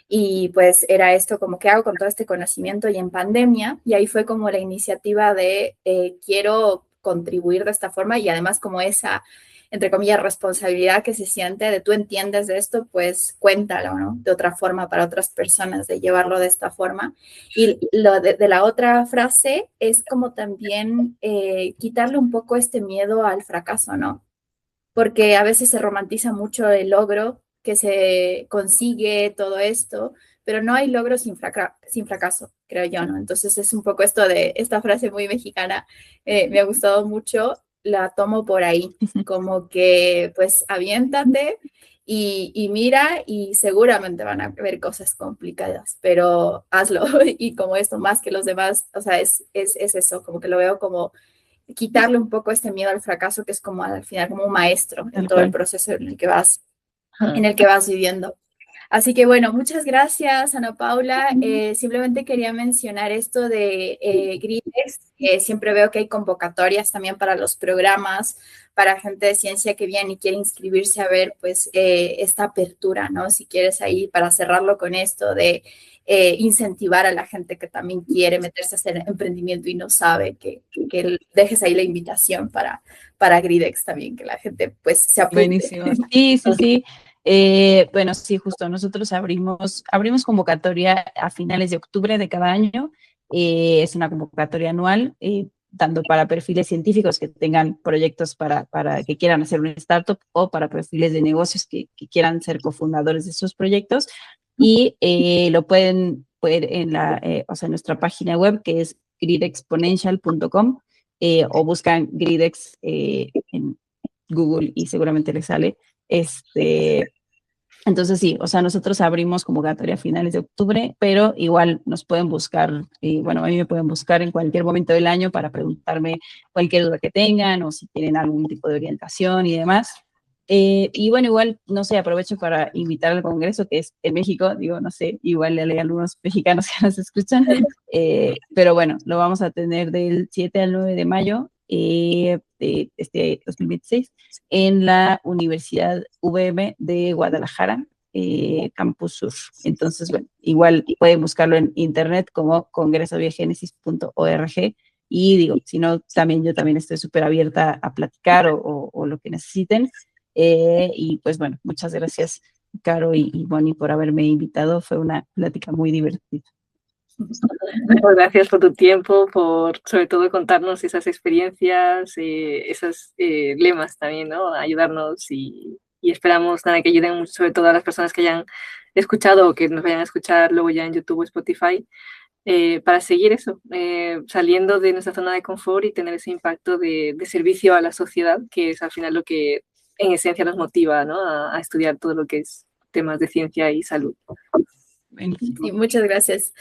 y pues era esto como que hago con todo este conocimiento y en pandemia y ahí fue como la iniciativa de quiero contribuir de esta forma y además como esa entre comillas, responsabilidad que se siente de tú entiendes de esto, pues cuéntalo, ¿no? De otra forma para otras personas, de llevarlo de esta forma. Y lo de la otra frase es como también quitarle un poco este miedo al fracaso, ¿no? Porque a veces se romantiza mucho el logro que se consigue, todo esto, pero no hay logro sin fracaso, creo yo, ¿no? Entonces es un poco esto de esta frase muy mexicana, me ha gustado mucho, la tomo por ahí, como que pues aviéntate y mira y seguramente van a haber cosas complicadas, pero hazlo y como esto más que los demás, o sea, es eso, como que lo veo como quitarle un poco este miedo al fracaso, que es como al final como un maestro en Tal todo el cual. proceso en el que vas viviendo. Así que bueno, muchas gracias, Ana Paula. Simplemente quería mencionar esto de Gridex. Siempre veo que hay convocatorias también para los programas, para gente de ciencia que viene y quiere inscribirse a ver pues esta apertura, ¿no? Si quieres ahí para cerrarlo con esto de incentivar a la gente que también quiere meterse a hacer emprendimiento y no sabe, que dejes ahí la invitación para Gridex también, que la gente pues se apunte. Buenísimo. Sí, sí, sí. Bueno, sí, justo nosotros abrimos convocatoria a finales de octubre de cada año. Es una convocatoria anual, tanto para perfiles científicos que tengan proyectos para que quieran hacer una startup o para perfiles de negocios que quieran ser cofundadores de esos proyectos. Y lo pueden ver o sea, en nuestra página web que es gridexponential.com o buscan Gridex en Google y seguramente les sale. Entonces sí, o sea, nosotros abrimos convocatoria a finales de octubre, pero igual nos pueden buscar, y bueno, a mí me pueden buscar en cualquier momento del año para preguntarme cualquier duda que tengan o si tienen algún tipo de orientación y demás. Y bueno, igual, no sé, aprovecho para invitar al Congreso, que es en México, digo, no sé, igual hay algunos mexicanos que nos escuchan, pero bueno, lo vamos a tener del 7 al 9 de mayo de este 2026 en la Universidad VM de Guadalajara, Campus Sur. Entonces, bueno, igual pueden buscarlo en internet como congresobiogenesis.org y digo, si no, también yo también estoy súper abierta a platicar o lo que necesiten. Y pues bueno, muchas gracias, Caro y Bonnie, por haberme invitado. Fue una plática muy divertida. Muchas gracias por tu tiempo, por sobre todo contarnos esas experiencias, esos lemas también, ¿no? Ayudarnos y esperamos nada, que ayuden mucho, sobre todo a las personas que hayan escuchado o que nos vayan a escuchar luego ya en YouTube o Spotify, para seguir eso, saliendo de nuestra zona de confort y tener ese impacto de servicio a la sociedad, que es al final lo que en esencia nos motiva, ¿no? A estudiar todo lo que es temas de ciencia y salud. Sí, muchas gracias.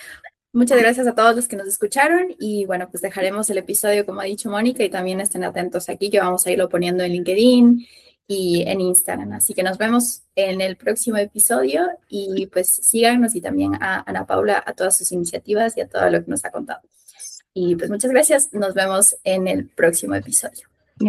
Muchas gracias a todos los que nos escucharon y bueno, pues dejaremos el episodio como ha dicho Mónica y también estén atentos aquí que vamos a irlo poniendo en LinkedIn y en Instagram. Así que nos vemos en el próximo episodio y pues síganos y también a Ana Paula, a todas sus iniciativas y a todo lo que nos ha contado. Y pues muchas gracias, nos vemos en el próximo episodio.